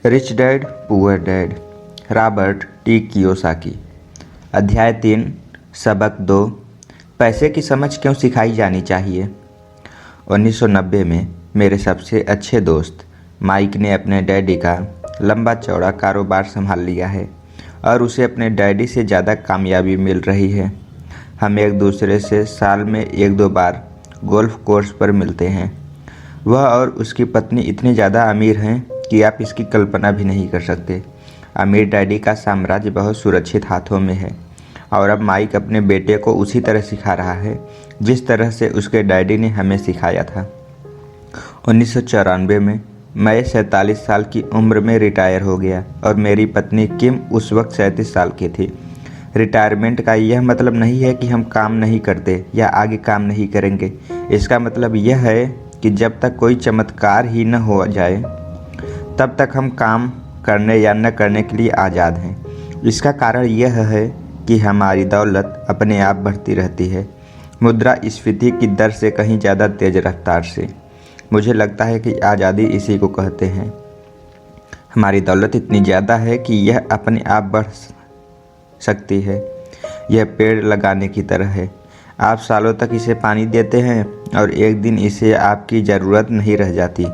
Rich dad poor dad, Robert T Kiyosaki. अध्याय 3, सबक 2, पैसे की समझ क्यों सिखाई जानी चाहिए। 1990 में मेरे सबसे अच्छे दोस्त माइक ने अपने डैडी का लंबा चौड़ा कारोबार संभाल लिया है और उसे अपने डैडी से ज़्यादा कामयाबी मिल रही है। हम एक दूसरे से साल में 1-2 बार गोल्फ कोर्स पर मिलते हैं। वह और उसकी पत्नी इतनी ज़्यादा अमीर हैं कि आप इसकी कल्पना भी नहीं कर सकते। अमीर डैडी का साम्राज्य बहुत सुरक्षित हाथों में है और अब माइक अपने बेटे को उसी तरह सिखा रहा है जिस तरह से उसके डैडी ने हमें सिखाया था। 1994 में मैं 47 साल की उम्र में रिटायर हो गया और मेरी पत्नी किम उस वक्त 37 साल की थी। रिटायरमेंट का यह मतलब नहीं है कि हम काम नहीं करते या आगे काम नहीं करेंगे। इसका मतलब यह है कि जब तक कोई चमत्कार ही न हो जाए तब तक हम काम करने या न करने के लिए आज़ाद हैं। इसका कारण यह है कि हमारी दौलत अपने आप बढ़ती रहती है, मुद्रास्फीति की दर से कहीं ज़्यादा तेज़ रफ्तार से। मुझे लगता है कि आज़ादी इसी को कहते हैं। हमारी दौलत इतनी ज़्यादा है कि यह अपने आप बढ़ सकती है। यह पेड़ लगाने की तरह है। आप सालों तक इसे पानी देते हैं और एक दिन इसे आपकी ज़रूरत नहीं रह जाती।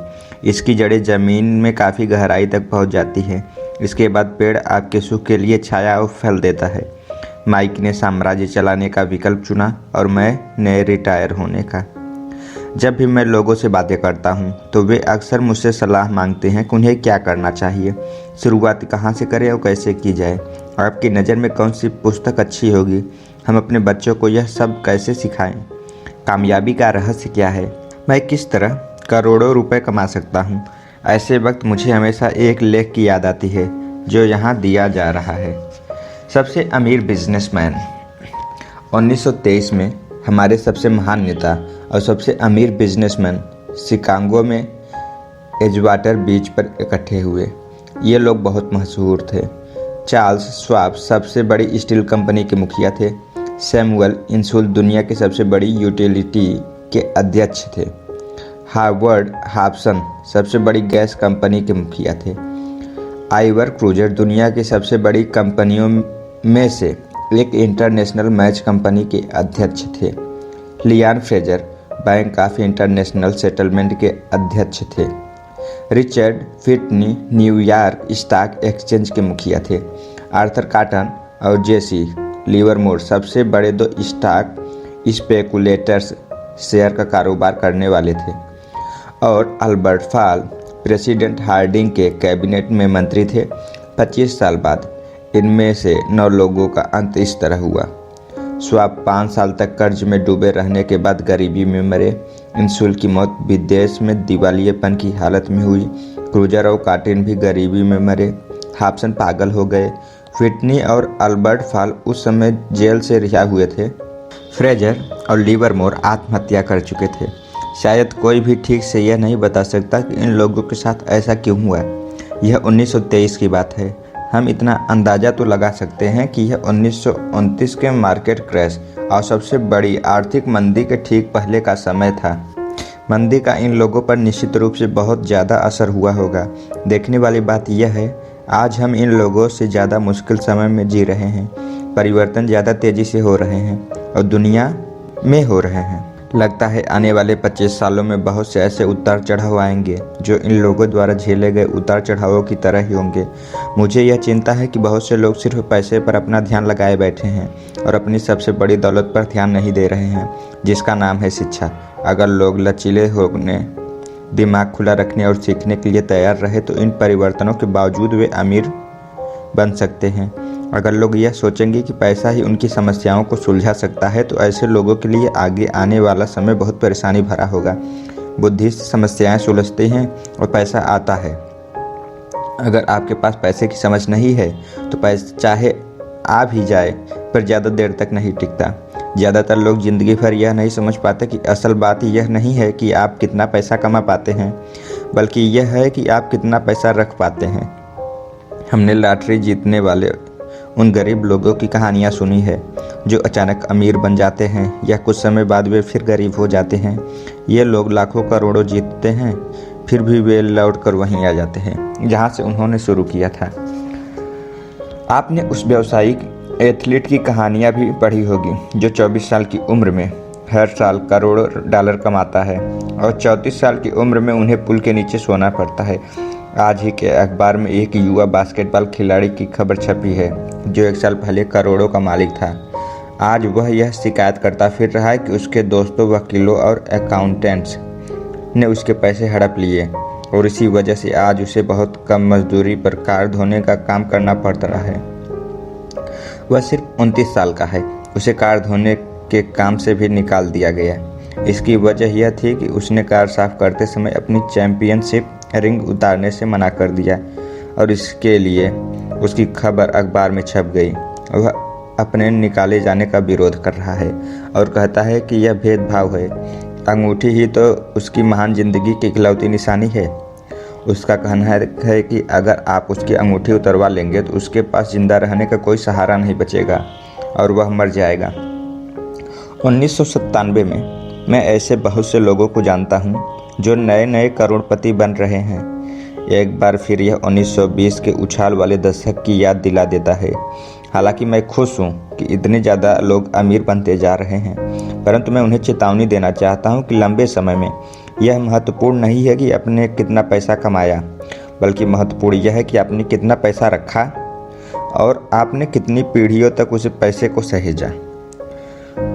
इसकी जड़ें ज़मीन में काफ़ी गहराई तक पहुंच जाती हैं। इसके बाद पेड़ आपके सुख के लिए छाया और फल देता है। माइक ने साम्राज्य चलाने का विकल्प चुना और मैंने रिटायर होने का। जब भी मैं लोगों से बातें करता हूं तो वे अक्सर मुझसे सलाह मांगते हैं कि उन्हें क्या करना चाहिए, शुरुआत कहां से करें और कैसे की जाए, आपकी नज़र में कौन सी पुस्तक अच्छी होगी, हम अपने बच्चों को यह सब कैसे सिखाएं, कामयाबी का रहस्य क्या है, मैं किस तरह करोड़ों रुपए कमा सकता हूं। ऐसे वक्त मुझे हमेशा एक लेख की याद आती है जो यहाँ दिया जा रहा है। सबसे अमीर बिजनेसमैन। 1923 में हमारे सबसे महान नेता और सबसे अमीर बिजनेसमैन शिकागो में एजवाटर बीच पर इकट्ठे हुए। ये लोग बहुत मशहूर थे। चार्ल्स श्वाब सबसे बड़ी स्टील कंपनी के मुखिया थे। सैमुअल इंसुल दुनिया की सबसे बड़ी यूटिलिटी के अध्यक्ष थे। हार्वर्ड हॉब्सन सबसे बड़ी गैस कंपनी के मुखिया थे। आइवर क्रूजर दुनिया की सबसे बड़ी कंपनियों में से एक इंटरनेशनल मैच कंपनी के अध्यक्ष थे। Lian Fraser bank of international settlement के अध्यक्ष थे। Richard Fit Me New York stock exchange के मुखिया थे। आर्थर कॉटन और जेसी लिवरमोर सबसे बड़े 2 स्टॉक स्पेकुलेटर्स शेयर का कारोबार करने वाले थे। और अल्बर्ट फॉल प्रेसिडेंट हार्डिंग के कैबिनेट में मंत्री थे। 25 साल बाद इनमें से 9 लोगों का अंत इस तरह हुआ। श्वाब 5 साल तक कर्ज में डूबे रहने के बाद गरीबी में मरे। इंसुल की मौत विदेश में दिवालियेपन की हालत में हुई। क्रूजर और कॉटन भी गरीबी में मरे। हॉब्सन पागल हो गए। व्हिटनी और अल्बर्ट फॉल उस समय जेल से रिहा हुए थे। फ्रेजर और लिवरमोर आत्महत्या कर चुके थे। शायद कोई भी ठीक से यह नहीं बता सकता कि इन लोगों के साथ ऐसा क्यों हुआ। यह 1923 की बात है। हम इतना अंदाज़ा तो लगा सकते हैं कि यह 1929 के मार्केट क्रैश और सबसे बड़ी आर्थिक मंदी के ठीक पहले का समय था। मंदी का इन लोगों पर निश्चित रूप से बहुत ज़्यादा असर हुआ होगा। देखने वाली बात यह है, आज हम इन लोगों से ज़्यादा मुश्किल समय में जी रहे हैं। परिवर्तन ज़्यादा तेज़ी से हो रहे हैं और दुनिया में हो रहे हैं। लगता है आने वाले 25 सालों में बहुत से ऐसे उतार चढ़ाव आएंगे जो इन लोगों द्वारा झेले गए उतार चढ़ावों की तरह ही होंगे। मुझे यह चिंता है कि बहुत से लोग सिर्फ पैसे पर अपना ध्यान लगाए बैठे हैं और अपनी सबसे बड़ी दौलत पर ध्यान नहीं दे रहे हैं, जिसका नाम है शिक्षा। अगर लोग लचीले होने, दिमाग खुला रखने और सीखने के लिए तैयार रहे तो इन परिवर्तनों के बावजूद वे अमीर बन सकते हैं। अगर लोग यह सोचेंगे कि पैसा ही उनकी समस्याओं को सुलझा सकता है तो ऐसे लोगों के लिए आगे आने वाला समय बहुत परेशानी भरा होगा। बुद्धि से समस्याएं सुलझती हैं और पैसा आता है। अगर आपके पास पैसे की समझ नहीं है तो पैसा चाहे आ भी जाए पर ज़्यादा देर तक नहीं टिकता। ज़्यादातर लोग ज़िंदगी भर यह नहीं समझ पाते कि असल बात यह नहीं है कि आप कितना पैसा कमा पाते हैं, बल्कि यह है कि आप कितना पैसा रख पाते हैं। हमने लॉटरी जीतने वाले उन गरीब लोगों की कहानियाँ सुनी है जो अचानक अमीर बन जाते हैं या कुछ समय बाद वे फिर गरीब हो जाते हैं। ये लोग लाखों करोड़ों जीतते हैं फिर भी वे लौट कर वहीं आ जाते हैं जहाँ से उन्होंने शुरू किया था। आपने उस व्यावसायिक एथलीट की कहानियाँ भी पढ़ी होगी जो 24 साल की उम्र में हर साल करोड़ों डॉलर कमाता है और 34 साल की उम्र में उन्हें पुल के नीचे सोना पड़ता है। आज ही के अखबार में एक युवा बास्केटबॉल खिलाड़ी की खबर छपी है जो 1 साल पहले करोड़ों का मालिक था। आज वह यह शिकायत करता फिर रहा है कि उसके दोस्तों, वकीलों और अकाउंटेंट्स ने उसके पैसे हड़प लिए और इसी वजह से आज उसे बहुत कम मजदूरी पर कार धोने का काम करना पड़ रहा है। वह सिर्फ 29 साल का है। उसे कार धोने के काम से भी निकाल दिया गया। इसकी वजह यह थी कि उसने कार साफ करते समय अपनी चैंपियनशिप रिंग उतारने से मना कर दिया और इसके लिए उसकी खबर अखबार में छप गई। वह अपने निकाले जाने का विरोध कर रहा है और कहता है कि यह भेदभाव है। अंगूठी ही तो उसकी महान जिंदगी की इकलौती निशानी है। उसका कहना है कि अगर आप उसकी अंगूठी उतरवा लेंगे तो उसके पास जिंदा रहने का कोई सहारा नहीं बचेगा और वह मर जाएगा। 1997 में मैं ऐसे बहुत से लोगों को जानता हूँ जो नए नए करोड़पति बन रहे हैं। एक बार फिर यह 1920 के उछाल वाले दशक की याद दिला देता है। हालांकि मैं खुश हूँ कि इतने ज़्यादा लोग अमीर बनते जा रहे हैं, परंतु मैं उन्हें चेतावनी देना चाहता हूँ कि लंबे समय में यह महत्वपूर्ण नहीं है कि आपने कितना पैसा कमाया, बल्कि महत्वपूर्ण यह है कि आपने कितना पैसा रखा और आपने कितनी पीढ़ियों तक उस पैसे को सहेजा।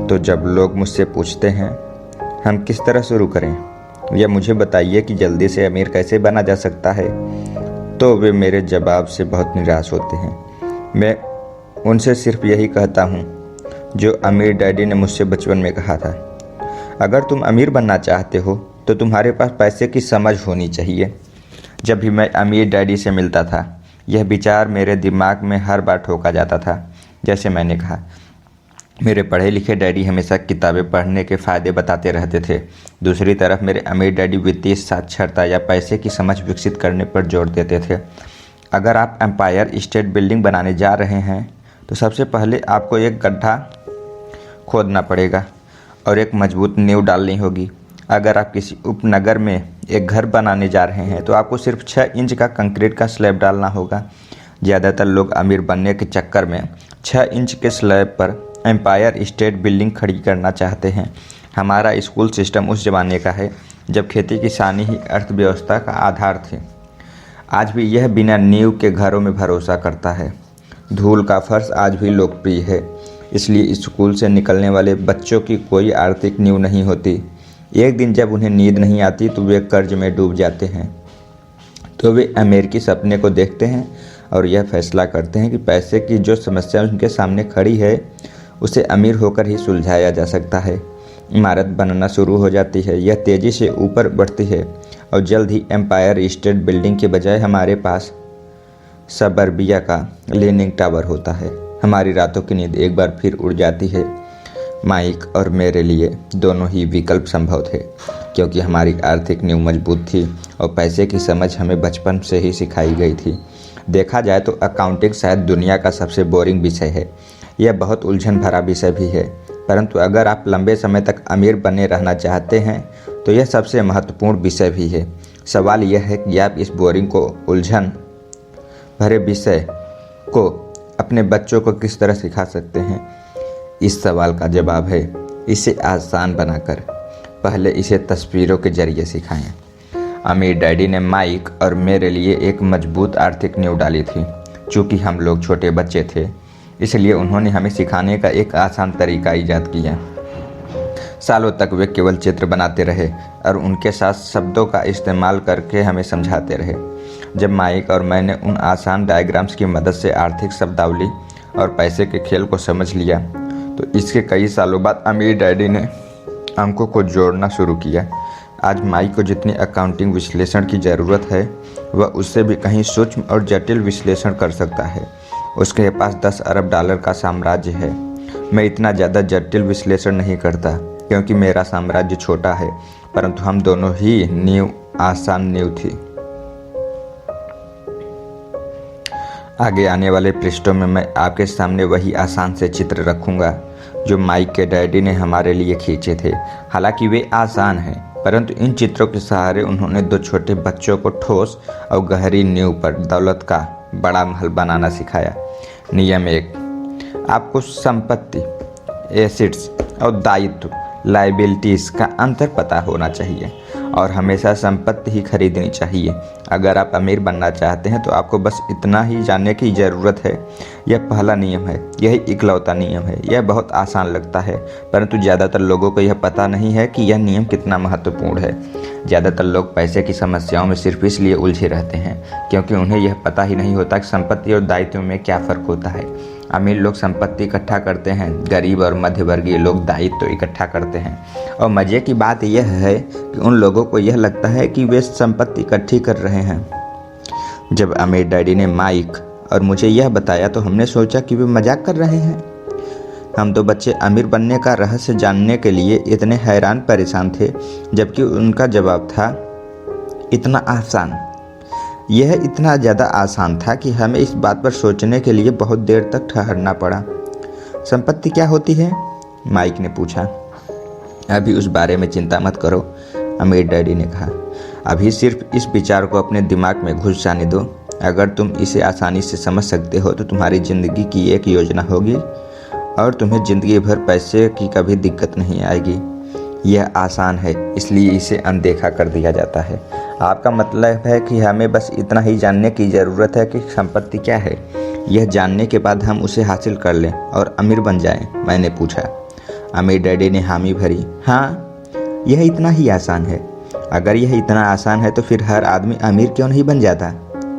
तो जब लोग मुझसे पूछते हैं हम किस तरह शुरू करें या मुझे बताइए कि जल्दी से अमीर कैसे बना जा सकता है, तो वे मेरे जवाब से बहुत निराश होते हैं। मैं उनसे सिर्फ यही कहता हूँ जो अमीर डैडी ने मुझसे बचपन में कहा था, अगर तुम अमीर बनना चाहते हो तो तुम्हारे पास पैसे की समझ होनी चाहिए। जब भी मैं अमीर डैडी से मिलता था यह विचार मेरे दिमाग में हर बार ठोका जाता था। जैसे मैंने कहा, मेरे पढ़े लिखे डैडी हमेशा किताबें पढ़ने के फ़ायदे बताते रहते थे। दूसरी तरफ मेरे अमीर डैडी वित्तीय साक्षरता या पैसे की समझ विकसित करने पर जोर देते थे। अगर आप एम्पायर स्टेट बिल्डिंग बनाने जा रहे हैं तो सबसे पहले आपको एक गड्ढा खोदना पड़ेगा और एक मजबूत नींव डालनी होगी। अगर आप किसी उपनगर में एक घर बनाने जा रहे हैं तो आपको सिर्फ 6 इंच का कंक्रीट का स्लैब डालना होगा। ज़्यादातर लोग अमीर बनने के चक्कर में 6 इंच के स्लैब पर एम्पायर स्टेट बिल्डिंग खड़ी करना चाहते हैं। हमारा स्कूल सिस्टम उस ज़माने का है जब खेती किसानी ही अर्थव्यवस्था का आधार थे। आज भी यह बिना नींव के घरों में भरोसा करता है। धूल का फर्श आज भी लोकप्रिय है, इसलिए स्कूल से निकलने वाले बच्चों की कोई आर्थिक नींव नहीं होती। एक दिन जब उन्हें नींद नहीं आती तो वे कर्ज में डूब जाते हैं। तो वे अमेरिकी सपने को देखते हैं और यह फैसला करते हैं कि पैसे की जो समस्या उनके सामने खड़ी है उसे अमीर होकर ही सुलझाया जा सकता है। इमारत बनना शुरू हो जाती है। यह तेज़ी से ऊपर बढ़ती है और जल्द ही एम्पायर स्टेट बिल्डिंग के बजाय हमारे पास सबर्बिया का लीनिंग टावर होता है। हमारी रातों की नींद एक बार फिर उड़ जाती है। माइक और मेरे लिए दोनों ही विकल्प संभव थे क्योंकि हमारी आर्थिक नींव मजबूत थी और पैसे की समझ हमें बचपन से ही सिखाई गई थी। देखा जाए तो अकाउंटिंग शायद दुनिया का सबसे बोरिंग विषय है। यह बहुत उलझन भरा विषय भी है, परंतु अगर आप लंबे समय तक अमीर बने रहना चाहते हैं तो यह सबसे महत्वपूर्ण विषय भी है। सवाल यह है कि आप इस बोरिंग को उलझन भरे विषय को अपने बच्चों को किस तरह सिखा सकते हैं। इस सवाल का जवाब है इसे आसान बनाकर पहले इसे तस्वीरों के जरिए सिखाएं। अमीर डैडी ने माइक और मेरे लिए एक मजबूत आर्थिक नींव डाली थी। चूँकि हम लोग छोटे बच्चे थे इसलिए उन्होंने हमें सिखाने का एक आसान तरीका ईजाद किया। सालों तक वे केवल चित्र बनाते रहे और उनके साथ शब्दों का इस्तेमाल करके हमें समझाते रहे। जब माइक और मैंने उन आसान डायग्राम्स की मदद से आर्थिक शब्दावली और पैसे के खेल को समझ लिया तो इसके कई सालों बाद अमीर डैडी ने अंकों को जोड़ना शुरू किया। आज माइक को जितनी अकाउंटिंग विश्लेषण की ज़रूरत है वह उससे भी कहीं सूक्ष्म और जटिल विश्लेषण कर सकता है। उसके पास 10 अरब डॉलर का साम्राज्य है। मैं इतना ज़्यादा जटिल विश्लेषण नहीं करता क्योंकि मेरा साम्राज्य छोटा है, परंतु हम दोनों ही नींव आसान नींव थी। आगे आने वाले पृष्ठों में मैं आपके सामने वही आसान से चित्र रखूँगा जो माइक के डैडी ने हमारे लिए खींचे थे। हालांकि वे आसान हैं परंतु इन चित्रों के सहारे उन्होंने 2 छोटे बच्चों को ठोस और गहरी नींव पर दौलत का बड़ा महल बनाना सिखाया। नियम 1, आपको संपत्ति, एसेट्स और दायित्व, लायबिलिटीज़ का अंतर पता होना चाहिए और हमेशा संपत्ति ही खरीदनी चाहिए। अगर आप अमीर बनना चाहते हैं तो आपको बस इतना ही जानने की ज़रूरत है। यह पहला नियम है, यही इकलौता नियम है। यह बहुत आसान लगता है, परंतु ज़्यादातर लोगों को यह पता नहीं है कि यह नियम कितना महत्वपूर्ण है। ज़्यादातर लोग पैसे की समस्याओं में सिर्फ इसलिए उलझे रहते हैं क्योंकि उन्हें यह पता ही नहीं होता कि संपत्ति और दायित्व में क्या फ़र्क होता है। अमीर लोग संपत्ति इकट्ठा करते हैं, गरीब और मध्यवर्गीय लोग दायित्व इकट्ठा करते हैं। और मज़े की बात यह है कि उन लोगों को यह लगता है कि वे संपत्ति इकट्ठी कर रहे हैं। जब अमीर डैडी ने माइक और मुझे यह बताया तो हमने सोचा कि वे मजाक कर रहे हैं। हम 2 बच्चे अमीर बनने का रहस्य जानने के लिए इतने हैरान परेशान थे, जबकि उनका जवाब था इतना आसान। यह इतना ज़्यादा आसान था कि हमें इस बात पर सोचने के लिए बहुत देर तक ठहरना पड़ा। संपत्ति क्या होती है? माइक ने पूछा। अभी उस बारे में चिंता मत करो, अमीर डैडी ने कहा। अभी सिर्फ इस विचार को अपने दिमाग में घुस जाने दो। अगर तुम इसे आसानी से समझ सकते हो तो तुम्हारी ज़िंदगी की एक योजना होगी और तुम्हें ज़िंदगी भर पैसे की कभी दिक्कत नहीं आएगी। यह आसान है, इसलिए इसे अनदेखा कर दिया जाता है। आपका मतलब है कि हमें बस इतना ही जानने की ज़रूरत है कि संपत्ति क्या है। यह जानने के बाद हम उसे हासिल कर लें और अमीर बन जाएं? मैंने पूछा। अमीर डैडी ने हामी भरी। हाँ, यह इतना ही आसान है। अगर यह इतना आसान है तो फिर हर आदमी अमीर क्यों नहीं बन जाता?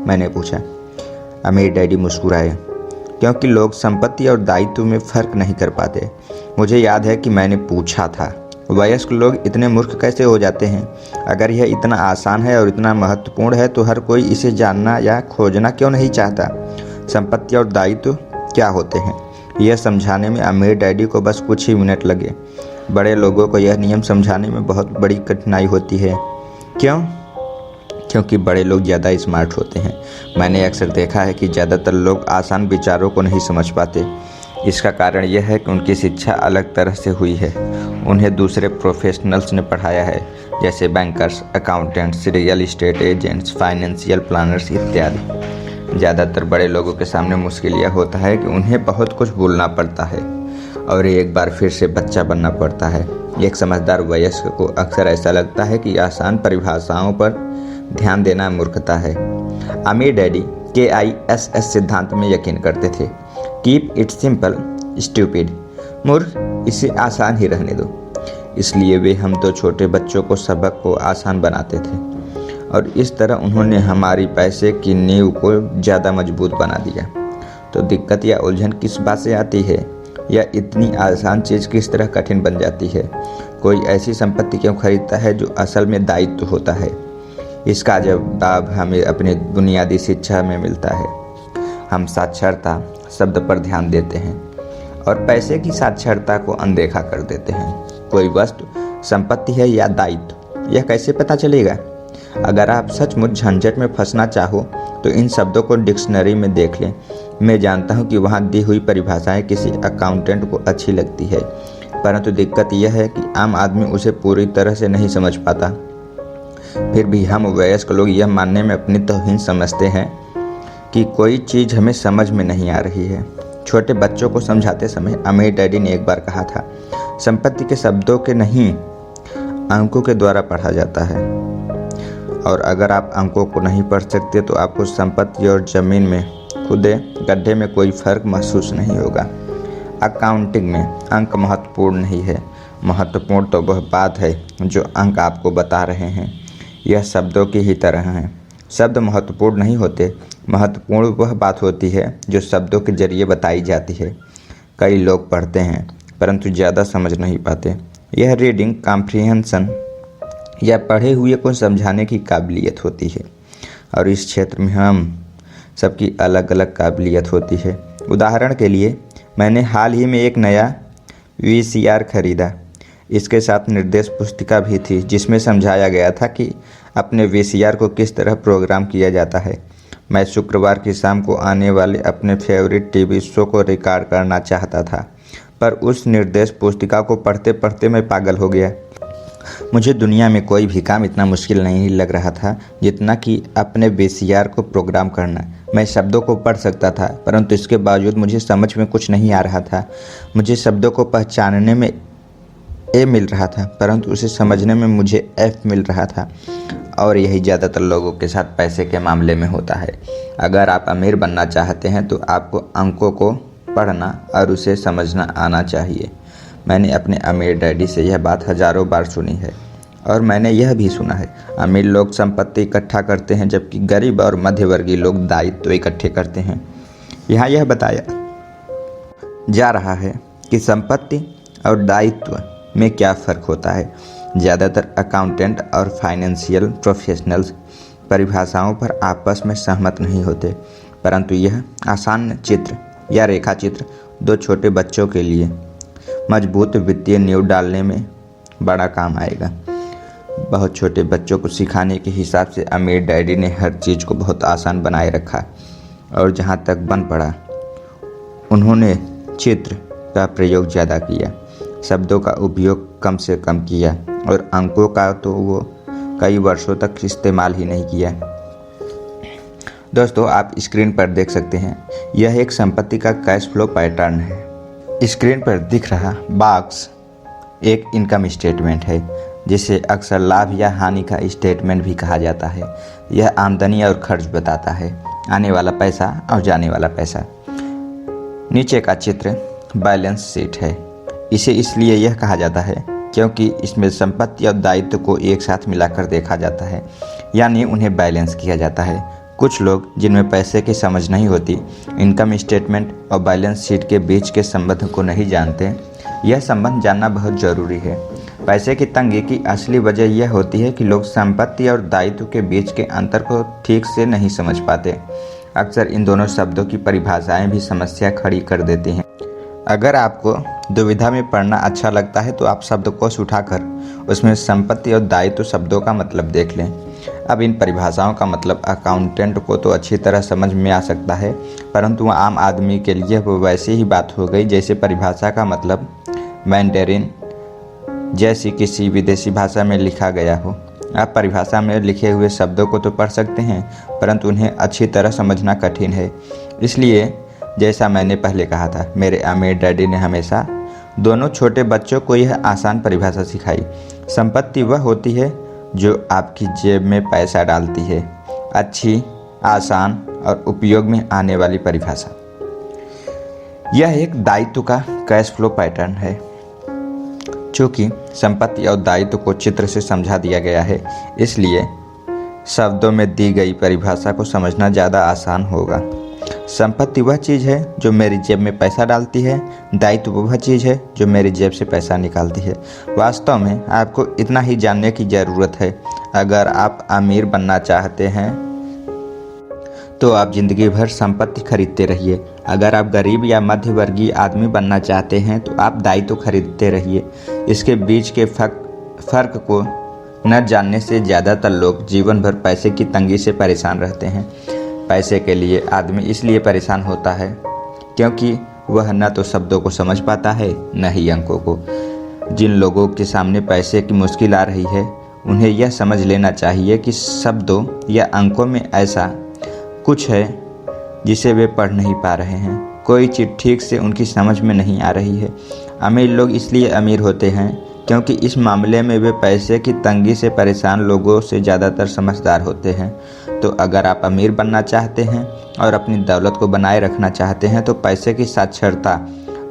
मैंने पूछा। अमीर डैडी मुस्कुराए। क्योंकि लोग संपत्ति और दायित्व में फ़र्क नहीं कर पाते। मुझे याद है कि मैंने पूछा था, वयस्क लोग इतने मूर्ख कैसे हो जाते हैं? अगर यह इतना आसान है और इतना महत्वपूर्ण है तो हर कोई इसे जानना या खोजना क्यों नहीं चाहता? संपत्ति और दायित्व क्या होते हैं? यह समझाने में अमीर डैडी को बस कुछ ही मिनट लगे। बड़े लोगों को यह नियम समझाने में बहुत बड़ी कठिनाई होती है। क्यों? क्योंकि बड़े लोग ज़्यादा स्मार्ट होते हैं। मैंने अक्सर देखा है कि ज़्यादातर लोग आसान विचारों को नहीं समझ पाते। इसका कारण यह है कि उनकी शिक्षा अलग तरह से हुई है। उन्हें दूसरे प्रोफेशनल्स ने पढ़ाया है, जैसे bankers, accountants, real estate agents, financial planners इत्यादि। ज़्यादातर बड़े लोगों के सामने मुश्किल यह होता है कि उन्हें बहुत कुछ बोलना पड़ता है और एक बार फिर से बच्चा बनना पड़ता है। एक समझदार वयस्क को अक्सर ऐसा लगता है कि आसान परिभाषाओं पर ध्यान देना मूर्खता है। अमीर डैडी KISS सिद्धांत में यकीन करते थे। Keep it simple stupid. मूर्ख, इसे आसान ही रहने दो। इसलिए वे हम 2 छोटे बच्चों को सबक को आसान बनाते थे और इस तरह उन्होंने हमारी पैसे की नींव को ज़्यादा मजबूत बना दिया। तो दिक्कत या उलझन किस बात से आती है? या इतनी आसान चीज़ किस तरह कठिन बन जाती है? कोई ऐसी संपत्ति क्यों खरीदता है जो असल में दायित्व होता है? इसका जवाब हमें अपनी बुनियादी शिक्षा में मिलता है। हम साक्षरता शब्द पर ध्यान देते हैं और पैसे की साक्षरता को अनदेखा कर देते हैं। कोई वस्तु संपत्ति है या दायित्व, यह कैसे पता चलेगा? अगर आप सचमुच झंझट में फंसना चाहो तो इन शब्दों को डिक्शनरी में देख लें। मैं जानता हूँ कि वहाँ दी हुई परिभाषाएं किसी अकाउंटेंट को अच्छी लगती है, परंतु दिक्कत यह है कि आम आदमी उसे पूरी तरह से नहीं समझ पाता। फिर भी हम वयस्क लोग यह मानने में अपनी तौहीन समझते हैं कि कोई चीज़ हमें समझ में नहीं आ रही है। छोटे बच्चों को समझाते समय अमीर डैडी ने एक बार कहा था, संपत्ति के शब्दों के नहीं, अंकों के द्वारा पढ़ा जाता है। और अगर आप अंकों को नहीं पढ़ सकते तो आपको संपत्ति और ज़मीन में खुदे गड्ढे में कोई फ़र्क महसूस नहीं होगा। अकाउंटिंग में अंक महत्वपूर्ण नहीं है, महत्वपूर्ण तो वह बात है जो अंक आपको बता रहे हैं। यह शब्दों की ही तरह हैं। शब्द महत्वपूर्ण नहीं होते, महत्वपूर्ण वह बात होती है जो शब्दों के जरिए बताई जाती है। कई लोग पढ़ते हैं परंतु ज़्यादा समझ नहीं पाते। यह रीडिंग कॉम्प्रिहेंशन या पढ़े हुए को समझाने की काबिलियत होती है और इस क्षेत्र में हम सबकी अलग अलग काबिलियत होती है। उदाहरण के लिए, मैंने हाल ही में एक नया VCR खरीदा। इसके साथ निर्देश पुस्तिका भी थी जिसमें समझाया गया था कि अपने VCR को किस तरह प्रोग्राम किया जाता है। मैं शुक्रवार की शाम को आने वाले अपने फेवरेट TV शो को रिकॉर्ड करना चाहता था, पर उस निर्देश पुस्तिका को पढ़ते पढ़ते मैं पागल हो गया। मुझे दुनिया में कोई भी काम इतना मुश्किल नहीं लग रहा था जितना कि अपने वीसीआर को प्रोग्राम करना। मैं शब्दों को पढ़ सकता था, परंतु इसके बावजूद मुझे समझ में कुछ नहीं आ रहा था। मुझे शब्दों को पहचानने में ए मिल रहा था, परंतु उसे समझने में मुझे एफ मिल रहा था। और यही ज़्यादातर लोगों के साथ पैसे के मामले में होता है। अगर आप अमीर बनना चाहते हैं तो आपको अंकों को पढ़ना और उसे समझना आना चाहिए। मैंने अपने अमीर डैडी से यह बात हज़ारों बार सुनी है और मैंने यह भी सुना है, अमीर लोग संपत्ति इकट्ठा करते हैं जबकि गरीब और मध्यवर्गीय लोग दायित्व इकट्ठे करते हैं। यहाँ यह बताया जा रहा है कि संपत्ति और दायित्व में क्या फ़र्क होता है। ज़्यादातर अकाउंटेंट और फाइनेंशियल प्रोफेशनल्स परिभाषाओं पर आपस में सहमत नहीं होते, परंतु यह आसान चित्र या रेखा चित्र दो छोटे बच्चों के लिए मजबूत वित्तीय नींव डालने में बड़ा काम आएगा। बहुत छोटे बच्चों को सिखाने के हिसाब से अमीर डैडी ने हर चीज़ को बहुत आसान बनाए रखा और जहाँ तक बन पड़ा उन्होंने चित्र का प्रयोग ज़्यादा किया, शब्दों का उपयोग कम से कम किया और अंकों का तो वो कई वर्षों तक इस्तेमाल ही नहीं किया। दोस्तों, आप स्क्रीन पर देख सकते हैं, यह एक संपत्ति का कैश फ्लो पैटर्न है। स्क्रीन पर दिख रहा बॉक्स एक इनकम स्टेटमेंट है, जिसे अक्सर लाभ या हानि का स्टेटमेंट भी कहा जाता है। यह आमदनी और खर्च बताता है, आने वाला पैसा और जाने वाला पैसा। नीचे का चित्र बैलेंस शीट है। इसे इसलिए यह कहा जाता है क्योंकि इसमें संपत्ति और दायित्व को एक साथ मिलाकर देखा जाता है, यानी उन्हें बैलेंस किया जाता है। कुछ लोग जिनमें पैसे की समझ नहीं होती, इनकम स्टेटमेंट और बैलेंस शीट के बीच के संबंध को नहीं जानते। यह संबंध जानना बहुत ज़रूरी है। पैसे की तंगी की असली वजह यह होती है कि लोग संपत्ति और दायित्व के बीच के अंतर को ठीक से नहीं समझ पाते। अक्सर इन दोनों शब्दों की परिभाषाएं भी समस्या खड़ी कर देती हैं। अगर आपको दुविधा में पढ़ना अच्छा लगता है तो आप शब्दकोश उठाकर उसमें संपत्ति और दायित्व शब्दों का मतलब देख लें। अब इन परिभाषाओं का मतलब अकाउंटेंट को तो अच्छी तरह समझ में आ सकता है, परंतु आम आदमी के लिए वो वैसी ही बात हो गई जैसे परिभाषा का मतलब मैंडेरिन जैसी किसी विदेशी भाषा में लिखा गया हो। आप परिभाषा में लिखे हुए शब्दों को तो पढ़ सकते हैं, परंतु उन्हें अच्छी तरह समझना कठिन है। इसलिए जैसा मैंने पहले कहा था, मेरे अमीर डैडी ने हमेशा दोनों छोटे बच्चों को यह आसान परिभाषा सिखाई। संपत्ति वह होती है जो आपकी जेब में पैसा डालती है। अच्छी, आसान और उपयोग में आने वाली परिभाषा। यह एक दायित्व का कैश फ्लो पैटर्न है। चूँकि संपत्ति और दायित्व को चित्र से समझा दिया गया है, इसलिए शब्दों में दी गई परिभाषा को समझना ज़्यादा आसान होगा। संपत्ति वह चीज़ है जो मेरी जेब में पैसा डालती है, दायित्व वह चीज़ है जो मेरी जेब से पैसा निकालती है। वास्तव में आपको इतना ही जानने की ज़रूरत है। अगर आप अमीर बनना चाहते हैं तो आप ज़िंदगी भर संपत्ति खरीदते रहिए। अगर आप गरीब या मध्यवर्गीय आदमी बनना चाहते हैं तो आप दायित्व खरीदते रहिए। इसके बीच के फ़र्क को न जानने से ज़्यादातर लोग जीवन भर पैसे की तंगी से परेशान रहते हैं। पैसे के लिए आदमी इसलिए परेशान होता है क्योंकि वह न तो शब्दों को समझ पाता है, न ही अंकों को। जिन लोगों के सामने पैसे की मुश्किल आ रही है, उन्हें यह समझ लेना चाहिए कि शब्दों या अंकों में ऐसा कुछ है जिसे वे पढ़ नहीं पा रहे हैं। कोई चीज़ ठीक से उनकी समझ में नहीं आ रही है। अमीर लोग इसलिए अमीर होते हैं क्योंकि इस मामले में वे पैसे की तंगी से परेशान लोगों से ज़्यादातर समझदार होते हैं। तो अगर आप अमीर बनना चाहते हैं और अपनी दौलत को बनाए रखना चाहते हैं तो पैसे की साक्षरता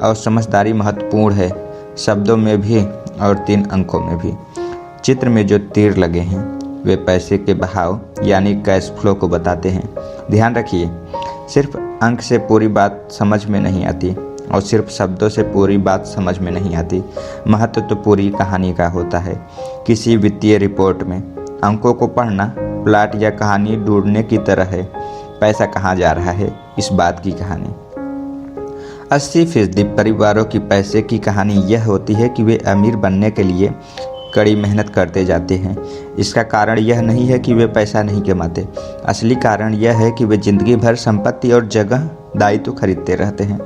और समझदारी महत्वपूर्ण है, शब्दों में भी और 3 अंकों में भी। चित्र में जो तीर लगे हैं वे पैसे के बहाव यानी कैश फ्लो को बताते हैं। ध्यान रखिए, सिर्फ अंक से पूरी बात समझ में नहीं आती और सिर्फ शब्दों से पूरी बात समझ में नहीं आती। महत्व तो पूरी कहानी का होता है। किसी वित्तीय रिपोर्ट में अंकों को पढ़ना प्लाट या कहानी ढूंढने की तरह है। पैसा कहाँ जा रहा है, इस बात की कहानी। 80% परिवारों की पैसे की कहानी यह होती है कि वे अमीर बनने के लिए कड़ी मेहनत करते जाते हैं। इसका कारण यह नहीं है कि वे पैसा नहीं कमाते। असली कारण यह है कि वे जिंदगी भर संपत्ति और जगह दायित्व खरीदते रहते हैं।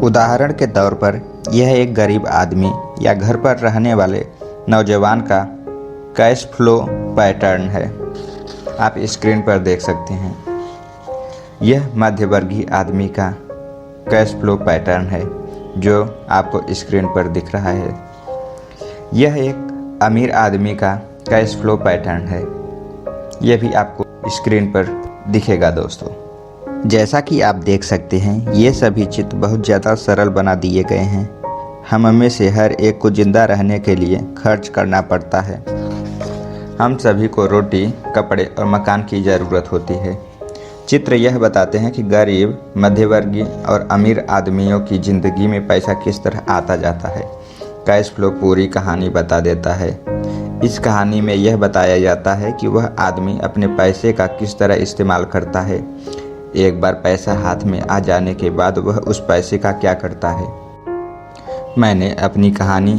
उदाहरण के तौर पर यह एक गरीब आदमी या घर पर रहने वाले नौजवान का कैश फ्लो पैटर्न है। आप स्क्रीन पर देख सकते हैं, यह मध्यवर्गीय आदमी का कैश फ्लो पैटर्न है जो आपको स्क्रीन पर दिख रहा है। यह एक अमीर आदमी का कैश फ्लो पैटर्न है, यह भी आपको स्क्रीन पर दिखेगा दोस्तों। जैसा कि आप देख सकते हैं, ये सभी चित्र बहुत ज़्यादा सरल बना दिए गए हैं। हम में से हर एक को जिंदा रहने के लिए खर्च करना पड़ता है। हम सभी को रोटी, कपड़े और मकान की ज़रूरत होती है। चित्र यह बताते हैं कि गरीब, मध्यवर्गीय और अमीर आदमियों की ज़िंदगी में पैसा किस तरह आता जाता है। कैश फ्लो पूरी कहानी बता देता है। इस कहानी में यह बताया जाता है कि वह आदमी अपने पैसे का किस तरह इस्तेमाल करता है। एक बार पैसा हाथ में आ जाने के बाद वह उस पैसे का क्या करता है। मैंने अपनी कहानी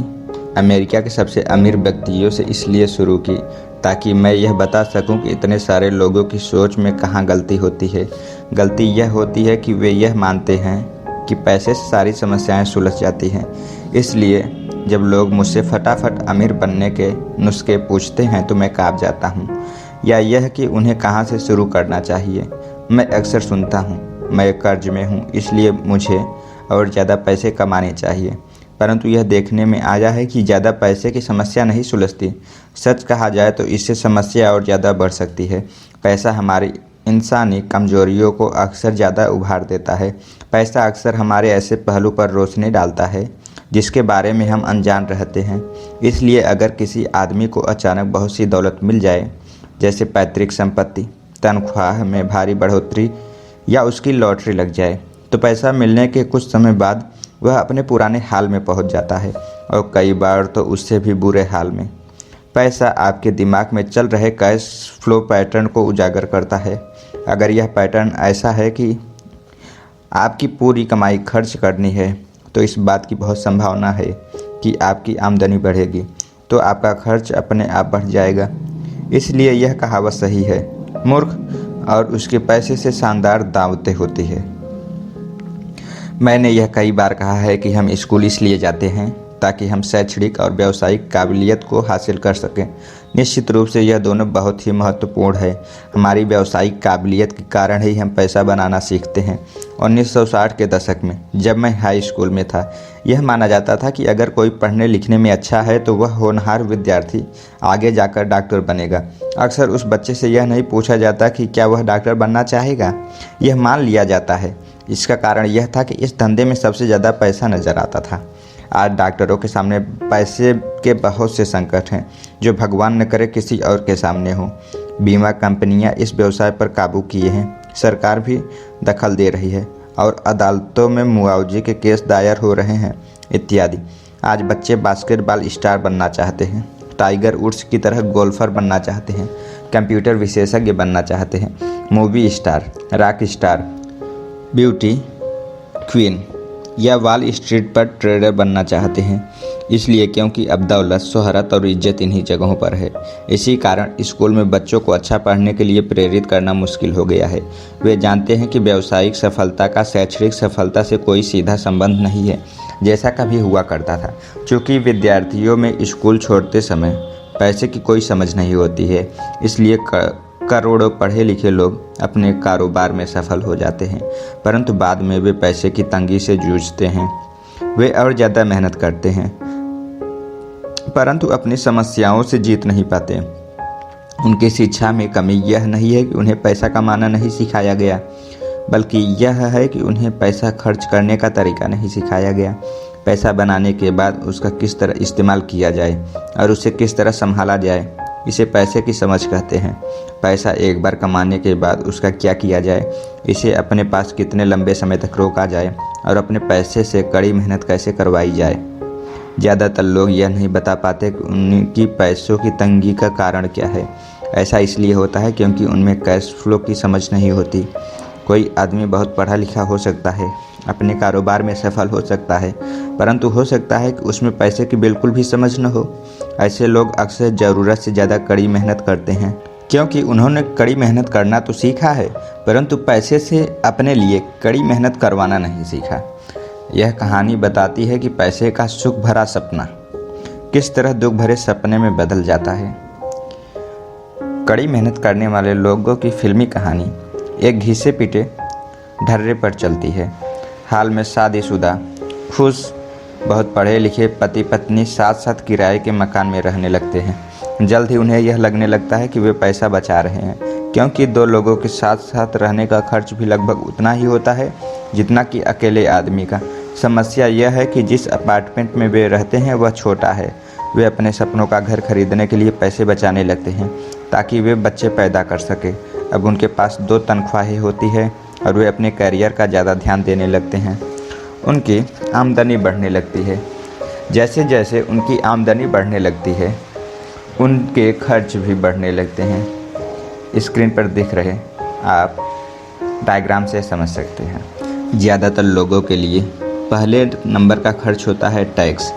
अमेरिका के सबसे अमीर व्यक्तियों से इसलिए शुरू की ताकि मैं यह बता सकूं कि इतने सारे लोगों की सोच में कहाँ गलती होती है। गलती यह होती है कि वे यह मानते हैं कि पैसे से सारी समस्याएं सुलझ जाती हैं। इसलिए जब लोग मुझसे फटाफट अमीर बनने के नुस्खे पूछते हैं तो मैं काँप जाता हूँ, या यह कि उन्हें कहाँ से शुरू करना चाहिए। मैं अक्सर सुनता हूँ, मैं कर्ज में हूँ इसलिए मुझे और ज़्यादा पैसे कमाने चाहिए, परंतु यह देखने में आया है कि ज़्यादा पैसे की समस्या नहीं सुलझती। सच कहा जाए तो इससे समस्या और ज़्यादा बढ़ सकती है। पैसा हमारी इंसानी कमजोरियों को अक्सर ज़्यादा उभार देता है। पैसा अक्सर हमारे ऐसे पहलू पर रोशनी डालता है जिसके बारे में हम अनजान रहते हैं। इसलिए अगर किसी आदमी को अचानक बहुत सी दौलत मिल जाए, जैसे पैतृक संपत्ति, तनख्वाह में भारी बढ़ोतरी या उसकी लॉटरी लग जाए, तो पैसा मिलने के कुछ समय बाद वह अपने पुराने हाल में पहुंच जाता है, और कई बार तो उससे भी बुरे हाल में। पैसा आपके दिमाग में चल रहे कैश फ्लो पैटर्न को उजागर करता है। अगर यह पैटर्न ऐसा है कि आपकी पूरी कमाई खर्च करनी है, तो इस बात की बहुत संभावना है कि आपकी आमदनी बढ़ेगी तो आपका खर्च अपने आप बढ़ जाएगा। इसलिए यह कहावत सही है, मूर्ख और उसके पैसे से शानदार दावतें होती है। मैंने यह कई बार कहा है कि हम स्कूल इसलिए जाते हैं ताकि हम शैक्षणिक और व्यावसायिक काबिलियत को हासिल कर सकें। निश्चित रूप से यह दोनों बहुत ही महत्वपूर्ण है। हमारी व्यावसायिक काबिलियत के कारण ही हम पैसा बनाना सीखते हैं। 1960 के दशक में जब मैं हाई स्कूल में था, यह माना जाता था कि अगर कोई पढ़ने लिखने में अच्छा है तो वह होनहार विद्यार्थी आगे जाकर डॉक्टर बनेगा। अक्सर उस बच्चे से यह नहीं पूछा जाता कि क्या वह डॉक्टर बनना चाहेगा, यह मान लिया जाता है। इसका कारण यह था कि इस धंधे में सबसे ज़्यादा पैसा नज़र आता था। आज डॉक्टरों के सामने पैसे के बहुत से संकट हैं जो भगवान न करे किसी और के सामने हो। बीमा कंपनियां इस व्यवसाय पर काबू किए हैं, सरकार भी दखल दे रही है और अदालतों में मुआवजे के केस दायर हो रहे हैं इत्यादि। आज बच्चे बास्केटबॉल स्टार बनना चाहते हैं, टाइगर वुड्स की तरह गोल्फर बनना चाहते हैं, कंप्यूटर विशेषज्ञ बनना चाहते हैं, movie star, rock star, beauty queen या वॉल स्ट्रीट पर ट्रेडर बनना चाहते हैं। इसलिए क्योंकि अब दौलत, शोहरत और इज्जत इन्हीं जगहों पर है। इसी कारण स्कूल में बच्चों को अच्छा पढ़ने के लिए प्रेरित करना मुश्किल हो गया है। वे जानते हैं कि व्यावसायिक सफलता का शैक्षणिक सफलता से कोई सीधा संबंध नहीं है, जैसा कभी हुआ करता था। चूँकि विद्यार्थियों में स्कूल छोड़ते समय पैसे की कोई समझ नहीं होती है, इसलिए करोड़ों पढ़े लिखे लोग अपने कारोबार में सफल हो जाते हैं, परंतु बाद में वे पैसे की तंगी से जूझते हैं। वे और ज़्यादा मेहनत करते हैं परंतु अपनी समस्याओं से जीत नहीं पाते। उनकी शिक्षा में कमी यह नहीं है कि उन्हें पैसा कमाना नहीं सिखाया गया, बल्कि यह है कि उन्हें पैसा खर्च करने का तरीका नहीं सिखाया गया। पैसा बनाने के बाद उसका किस तरह इस्तेमाल किया जाए और उसे किस तरह संभाला जाए, इसे पैसे की समझ कहते हैं। पैसा एक बार कमाने के बाद उसका क्या किया जाए, इसे अपने पास कितने लंबे समय तक रोका जाए और अपने पैसे से कड़ी मेहनत कैसे करवाई जाए। ज़्यादातर लोग यह नहीं बता पाते कि उनकी पैसों की तंगी का कारण क्या है। ऐसा इसलिए होता है क्योंकि उनमें कैश फ्लो की समझ नहीं होती। कोई आदमी बहुत पढ़ा लिखा हो सकता है, अपने कारोबार में सफल हो सकता है, परंतु हो सकता है कि उसमें पैसे की बिल्कुल भी समझ न हो। ऐसे लोग अक्सर ज़रूरत से ज़्यादा कड़ी मेहनत करते हैं क्योंकि उन्होंने कड़ी मेहनत करना तो सीखा है, परंतु पैसे से अपने लिए कड़ी मेहनत करवाना नहीं सीखा। यह कहानी बताती है कि पैसे का सुख भरा सपना किस तरह दुख भरे सपने में बदल जाता है। कड़ी मेहनत करने वाले लोगों की फिल्मी कहानी एक घिसे पीटे ढर्रे पर चलती है। हाल में शादीशुदा, खुश, बहुत पढ़े लिखे पति पत्नी साथ साथ किराए के मकान में रहने लगते हैं। जल्द ही उन्हें यह लगने लगता है कि वे पैसा बचा रहे हैं, क्योंकि दो लोगों के साथ साथ रहने का खर्च भी लगभग उतना ही होता है जितना कि अकेले आदमी का। समस्या यह है कि जिस अपार्टमेंट में वे रहते हैं वह छोटा है। वे अपने सपनों का घर खरीदने के लिए पैसे बचाने लगते हैं ताकि वे बच्चे पैदा कर सके। अब उनके पास 2 तनख्वाहें होती है और वे अपने करियर का ज़्यादा ध्यान देने लगते हैं। उनकी आमदनी बढ़ने लगती है। जैसे जैसे उनकी आमदनी बढ़ने लगती है उनके खर्च भी बढ़ने लगते हैं। स्क्रीन पर दिख रहे आप डायग्राम से समझ सकते हैं। ज़्यादातर लोगों के लिए पहले नंबर का खर्च होता है टैक्स।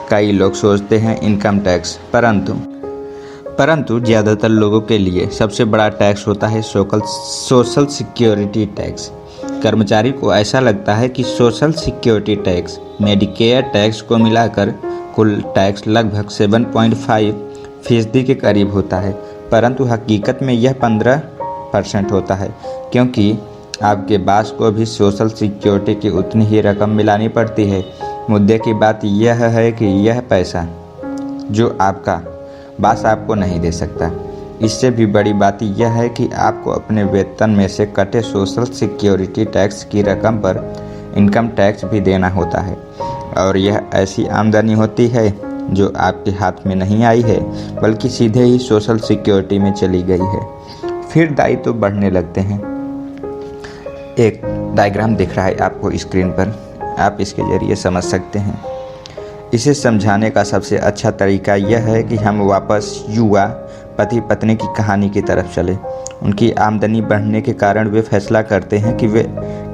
कई लोग सोचते हैं इनकम टैक्स, परंतु ज़्यादातर लोगों के लिए सबसे बड़ा टैक्स होता है सोशल सिक्योरिटी टैक्स। कर्मचारी को ऐसा लगता है कि social security tax, Medicare tax को मिलाकर कुल टैक्स लगभग 7.5% के करीब होता है, परंतु हकीकत में यह 15% होता है, क्योंकि आपके बॉस को भी सोशल सिक्योरिटी की उतनी ही रकम मिलानी पड़ती है। मुद्दे की बात यह है कि यह पैसा जो आपका बॉस आपको नहीं दे सकता। इससे भी बड़ी बात यह है कि आपको अपने वेतन में से कटे सोशल सिक्योरिटी टैक्स की रकम पर इनकम टैक्स भी देना होता है, और यह ऐसी आमदनी होती है जो आपके हाथ में नहीं आई है बल्कि सीधे ही सोशल सिक्योरिटी में चली गई है। फिर दायित्व तो बढ़ने लगते हैं। एक डायग्राम दिख रहा है आपको स्क्रीन पर, आप इसके ज़रिए समझ सकते हैं। इसे समझाने का सबसे अच्छा तरीका यह है कि हम वापस युवा पति पत्नी की कहानी की तरफ चले। उनकी आमदनी बढ़ने के कारण वे फैसला करते हैं कि वे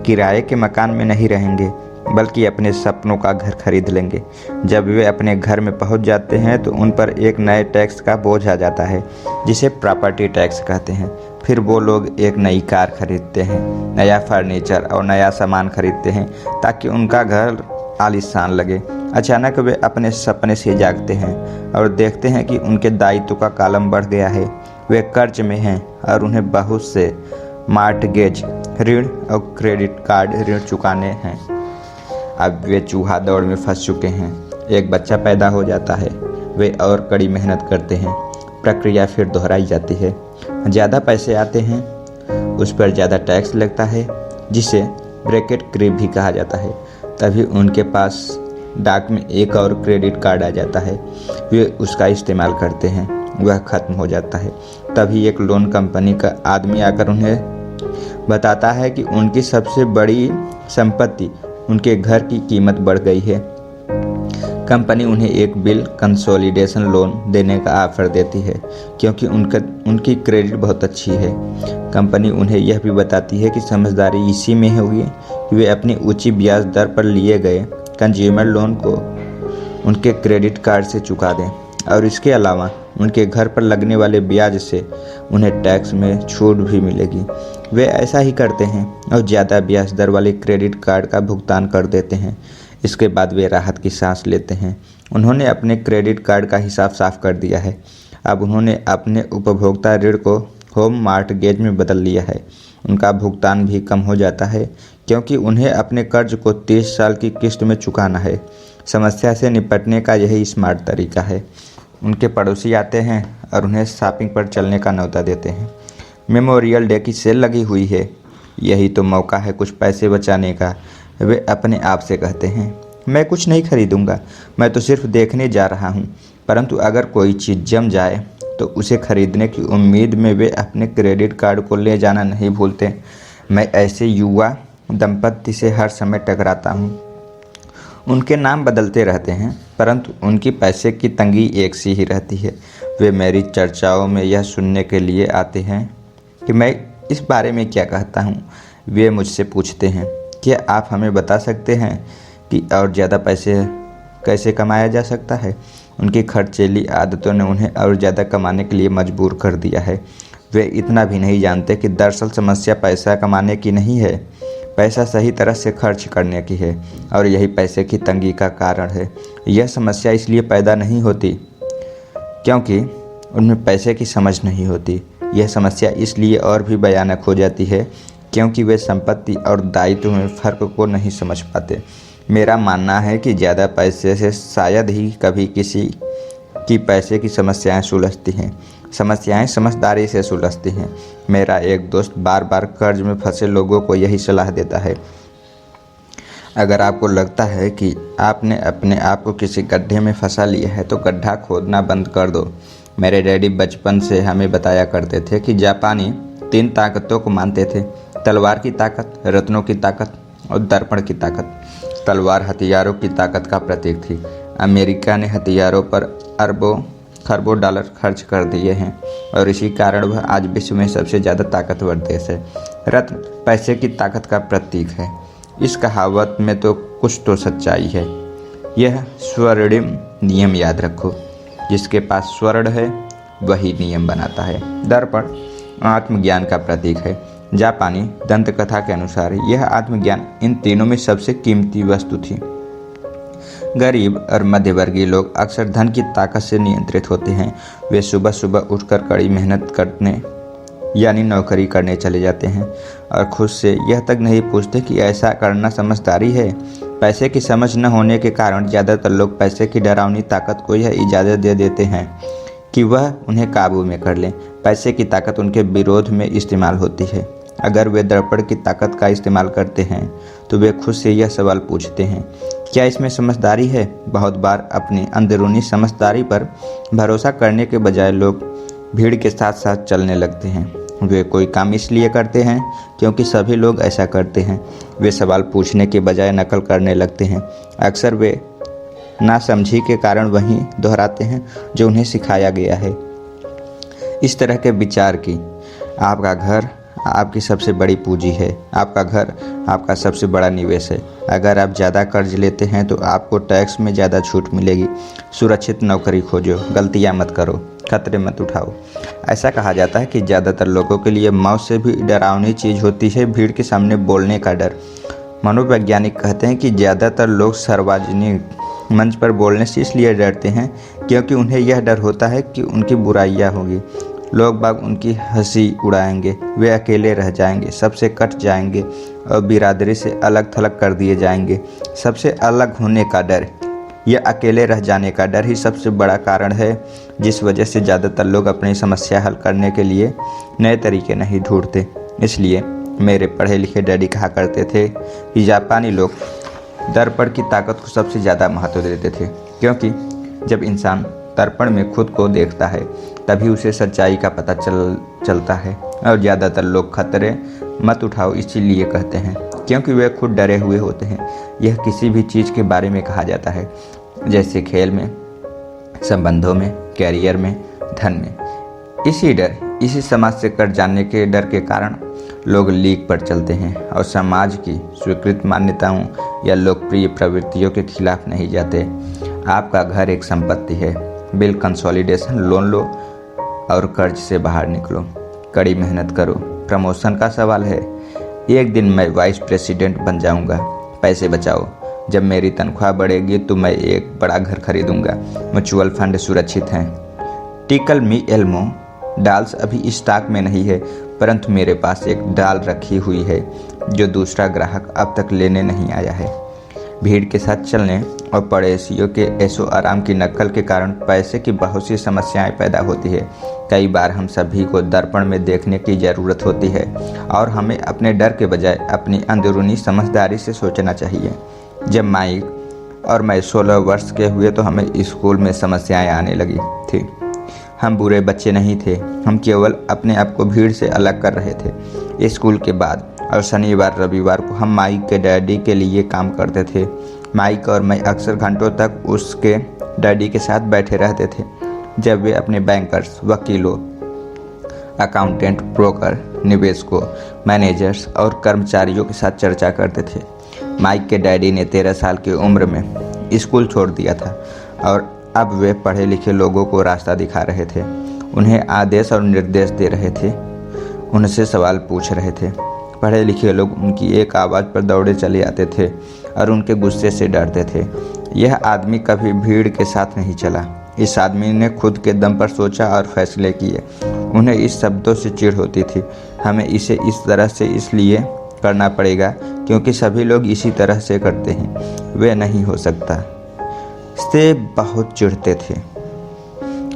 किराए के मकान में नहीं रहेंगे बल्कि अपने सपनों का घर खरीद लेंगे। जब वे अपने घर में पहुंच जाते हैं तो उन पर एक नए टैक्स का बोझ आ जाता है जिसे प्रॉपर्टी टैक्स कहते हैं। फिर वो लोग एक नई कार खरीदते हैं, नया फर्नीचर और नया सामान खरीदते हैं ताकि उनका घर आलीशान लगे। अचानक वे अपने सपने से जागते हैं और देखते हैं कि उनके दायित्व का कॉलम बढ़ गया है। वे कर्ज में हैं और उन्हें बहुत से मॉर्टगेज ऋण और क्रेडिट कार्ड ऋण चुकाने हैं। अब वे चूहा दौड़ में फंस चुके हैं। एक बच्चा पैदा हो जाता है, वे और कड़ी मेहनत करते हैं। प्रक्रिया फिर दोहराई जाती है। ज़्यादा पैसे आते हैं, उस पर ज़्यादा टैक्स लगता है जिसे ब्रैकेट क्रीप भी कहा जाता है। तभी उनके पास डाक में एक और क्रेडिट कार्ड आ जाता है। वे उसका इस्तेमाल करते हैं, वह ख़त्म हो जाता है। तभी एक लोन कंपनी का आदमी आकर उन्हें बताता है कि उनकी सबसे बड़ी संपत्ति, उनके घर की कीमत बढ़ गई है। कंपनी उन्हें एक बिल कंसोलिडेशन लोन देने का ऑफर देती है क्योंकि उनकी क्रेडिट बहुत अच्छी है। कंपनी उन्हें यह भी बताती है कि समझदारी इसी में हुई कि वे अपनी ऊंची ब्याज दर पर लिए गए कंज्यूमर लोन को उनके क्रेडिट कार्ड से चुका दें, और इसके अलावा उनके घर पर लगने वाले ब्याज से उन्हें टैक्स में छूट भी मिलेगी। वे ऐसा ही करते हैं और ज़्यादा ब्याज दर वाले क्रेडिट कार्ड का भुगतान कर देते हैं। इसके बाद वे राहत की सांस लेते हैं। उन्होंने अपने क्रेडिट कार्ड का हिसाब साफ कर दिया है। अब उन्होंने अपने उपभोक्ता ऋण को होम मॉर्टगेज में बदल लिया है। उनका भुगतान भी कम हो जाता है क्योंकि उन्हें अपने कर्ज को 30 साल की किस्त में चुकाना है। समस्या से निपटने का यही स्मार्ट तरीका है। उनके पड़ोसी आते हैं और उन्हें शॉपिंग पर चलने का न्योता देते हैं। मेमोरियल डे की सेल लगी हुई है, यही तो मौका है कुछ पैसे बचाने का। वे अपने आप से कहते हैं, मैं कुछ नहीं खरीदूंगा, मैं तो सिर्फ देखने जा रहा हूँ। परंतु अगर कोई चीज़ जम जाए तो उसे खरीदने की उम्मीद में वे अपने क्रेडिट कार्ड को ले जाना नहीं भूलते। मैं ऐसे युवा दंपत्ति से हर समय टकराता हूँ। उनके नाम बदलते रहते हैं परंतु उनकी पैसे की तंगी एक सी ही रहती है। वे मेरी चर्चाओं में यह सुनने के लिए आते हैं कि मैं इस बारे में क्या कहता हूँ। वे मुझसे पूछते हैं, क्या आप हमें बता सकते हैं कि और ज़्यादा पैसे कैसे कमाया जा सकता है। उनकी खर्चीली आदतों ने उन्हें और ज़्यादा कमाने के लिए मजबूर कर दिया है। वे इतना भी नहीं जानते कि दरअसल समस्या पैसा कमाने की नहीं है, पैसा सही तरह से खर्च करने की है, और यही पैसे की तंगी का कारण है। यह समस्या इसलिए पैदा नहीं होती क्योंकि उनमें पैसे की समझ नहीं होती। यह समस्या इसलिए और भी भयानक हो जाती है क्योंकि वे संपत्ति और दायित्व में फ़र्क को नहीं समझ पाते। मेरा मानना है कि ज़्यादा पैसे से शायद ही कभी किसी की पैसे की समस्याएं सुलझती हैं। समस्याएं समझदारी से सुलझती हैं। मेरा एक दोस्त बार बार कर्ज में फंसे लोगों को यही सलाह देता है, अगर आपको लगता है कि आपने अपने आप को किसी गड्ढे में फंसा लिया है तो गड्ढा खोदना बंद कर दो। मेरे डैडी बचपन से हमें बताया करते थे कि जापानी 3 ताकतों को मानते थे, तलवार की ताकत, रत्नों की ताकत और दर्पण की ताकत। तलवार हथियारों की ताकत का प्रतीक थी। अमेरिका ने हथियारों पर अरबों खरबों डॉलर खर्च कर दिए हैं और इसी कारण वह आज विश्व में सबसे ज़्यादा ताकतवर देश है। रत्न पैसे की ताकत का प्रतीक है। इस कहावत में तो कुछ तो सच्चाई है। यह स्वर्णिम नियम याद रखो, जिसके पास स्वर्ण है वही नियम बनाता है। दर्पण आत्मज्ञान का प्रतीक है। जापानी दंत कथा के अनुसार यह आत्मज्ञान इन तीनों में सबसे कीमती वस्तु थी। गरीब और मध्यवर्गीय लोग अक्सर धन की ताकत से नियंत्रित होते हैं। वे सुबह सुबह उठकर कड़ी मेहनत करने यानी नौकरी करने चले जाते हैं और खुद से यह तक नहीं पूछते कि ऐसा करना समझदारी है। पैसे की समझ न होने के कारण ज़्यादातर लोग पैसे की डरावनी ताकत को यह इजाज़त दे देते हैं कि वह उन्हें काबू में कर लें। पैसे की ताकत उनके विरोध में इस्तेमाल होती है। अगर वे दर्पण की ताकत का इस्तेमाल करते हैं तो वे खुद से यह सवाल पूछते हैं, क्या इसमें समझदारी है? बहुत बार अपनी अंदरूनी समझदारी पर भरोसा करने के बजाय लोग भीड़ के साथ साथ चलने लगते हैं। वे कोई काम इसलिए करते हैं क्योंकि सभी लोग ऐसा करते हैं। वे सवाल पूछने के बजाय नकल करने लगते हैं। अक्सर वे नासमझी के कारण वही दोहराते हैं जो उन्हें सिखाया गया है। इस तरह के विचार की आपका घर आपकी सबसे बड़ी पूंजी है। आपका घर आपका सबसे बड़ा निवेश है। अगर आप ज़्यादा कर्ज लेते हैं तो आपको टैक्स में ज़्यादा छूट मिलेगी। सुरक्षित नौकरी खोजो, गलतियां मत करो, खतरे मत उठाओ। ऐसा कहा जाता है कि ज़्यादातर लोगों के लिए मौत से भी डरावनी चीज़ होती है भीड़ के सामने बोलने का डर। मनोवैज्ञानिक कहते हैं कि ज़्यादातर लोग सार्वजनिक मंच पर बोलने से इसलिए डरते हैं क्योंकि उन्हें यह डर होता है कि उनकी बुराइयां होगी, लोग बाग उनकी हंसी उड़ाएंगे, वे अकेले रह जाएंगे, सबसे कट जाएंगे और बिरादरी से अलग थलग कर दिए जाएंगे। सबसे अलग होने का डर, यह अकेले रह जाने का डर ही सबसे बड़ा कारण है जिस वजह से ज़्यादातर लोग अपनी समस्या हल करने के लिए नए तरीके नहीं ढूंढते। इसलिए मेरे पढ़े लिखे डैडी कहा करते थे कि जापानी लोग दर्पण की ताकत को सबसे ज़्यादा महत्व देते थे, क्योंकि जब इंसान दर्पण में खुद को देखता है तभी उसे सच्चाई का पता चलता है। और ज़्यादातर लोग खतरे मत उठाओ इसीलिए कहते हैं क्योंकि वे खुद डरे हुए होते हैं। यह किसी भी चीज़ के बारे में कहा जाता है, जैसे खेल में, संबंधों में, कैरियर में, धन में। इसी समाज से कट जाने के डर के कारण लोग लीक पर चलते हैं और समाज की स्वीकृत मान्यताओं या लोकप्रिय प्रवृत्तियों के खिलाफ नहीं जाते। आपका घर एक संपत्ति है। बिल कंसोलिडेशन लोन लो और कर्ज से बाहर निकलो। कड़ी मेहनत करो। प्रमोशन का सवाल है, एक दिन मैं वाइस प्रेसिडेंट बन जाऊंगा। पैसे बचाओ, जब मेरी तनख्वाह बढ़ेगी तो मैं एक बड़ा घर खरीदूंगा। म्यूचुअल फंड सुरक्षित हैं। टिकल मी एल्मो डाल्स अभी स्टॉक में नहीं है, परंतु मेरे पास एक डाल रखी हुई है जो दूसरा ग्राहक अब तक लेने नहीं आया है। भीड़ के साथ चलने और पड़ोसियों के ऐशो आराम की नकल के कारण पैसे की बहुत सी समस्याएं पैदा होती है। कई बार हम सभी को दर्पण में देखने की ज़रूरत होती है और हमें अपने डर के बजाय अपनी अंदरूनी समझदारी से सोचना चाहिए। जब माइक और मैं 16 वर्ष के हुए तो हमें स्कूल में समस्याएं आने लगी थी। हम बुरे बच्चे नहीं थे, हम केवल अपने आप को भीड़ से अलग कर रहे थे। स्कूल के बाद और शनिवार रविवार को हम माइक के डैडी के लिए काम करते थे। माइक और मैं अक्सर घंटों तक उसके डैडी के साथ बैठे रहते थे जब वे अपने बैंकर्स, वकीलों, अकाउंटेंट, ब्रोकर, निवेशकों, मैनेजर्स और कर्मचारियों के साथ चर्चा करते थे। माइक के डैडी ने 13 साल की उम्र में स्कूल छोड़ दिया था और अब वे पढ़े लिखे लोगों को रास्ता दिखा रहे थे, उन्हें आदेश और निर्देश दे रहे थे, उनसे सवाल पूछ रहे थे। पढ़े लिखे लोग उनकी एक आवाज़ पर दौड़े चले आते थे और उनके गुस्से से डरते थे। यह आदमी कभी भीड़ के साथ नहीं चला। इस आदमी ने खुद के दम पर सोचा और फैसले किए। उन्हें इस शब्दों से चिढ़ होती थी, हमें इसे इस तरह से इसलिए करना पड़ेगा क्योंकि सभी लोग इसी तरह से करते हैं, वे नहीं हो सकता। से बहुत चिढ़ते थे।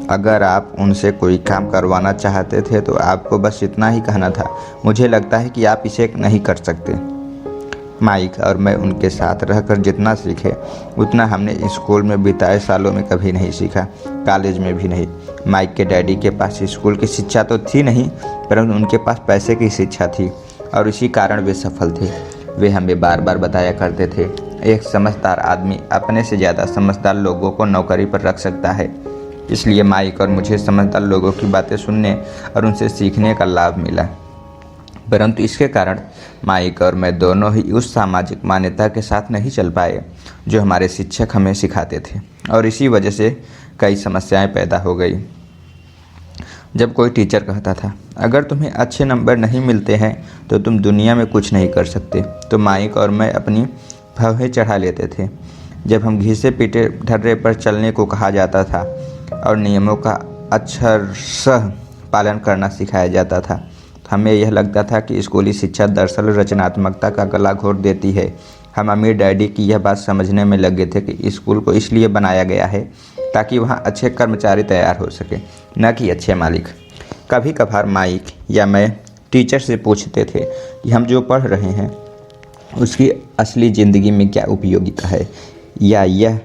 अगर आप उनसे कोई काम करवाना चाहते थे तो आपको बस इतना ही कहना था, मुझे लगता है कि आप इसे नहीं कर सकते। माइक और मैं उनके साथ रहकर जितना सीखे उतना हमने स्कूल में बिताए सालों में कभी नहीं सीखा, कॉलेज में भी नहीं। माइक के डैडी के पास स्कूल की शिक्षा तो थी नहीं, परंतु उनके पास पैसे की शिक्षा थी और इसी कारण वे सफल थे। वे हमें बार बार बताया करते थे, एक समझदार आदमी अपने से ज़्यादा समझदार लोगों को नौकरी पर रख सकता है। इसलिए माइक और मुझे समझदार लोगों की बातें सुनने और उनसे सीखने का लाभ मिला। परंतु इसके कारण माइक और मैं दोनों ही उस सामाजिक मान्यता के साथ नहीं चल पाए जो हमारे शिक्षक हमें सिखाते थे, और इसी वजह से कई समस्याएं पैदा हो गई। जब कोई टीचर कहता था, अगर तुम्हें अच्छे नंबर नहीं मिलते हैं तो तुम दुनिया में कुछ नहीं कर सकते, तो माइक और मैं अपनी भवें चढ़ा लेते थे। जब हम घिसे पीटे ढर्रे पर चलने को कहा जाता था और नियमों का अक्षरशः पालन करना सिखाया जाता था, तो हमें यह लगता था कि स्कूली शिक्षा दरअसल रचनात्मकता का गला घोट देती है। हम अमीर डैडी की यह बात समझने में लगे थे कि स्कूल को इसलिए बनाया गया है ताकि वहाँ अच्छे कर्मचारी तैयार हो सके, न कि अच्छे मालिक। कभी कभार माइक या मैं टीचर से पूछते थे कि हम जो पढ़ रहे हैं उसकी असली ज़िंदगी में क्या उपयोगिता है, या यह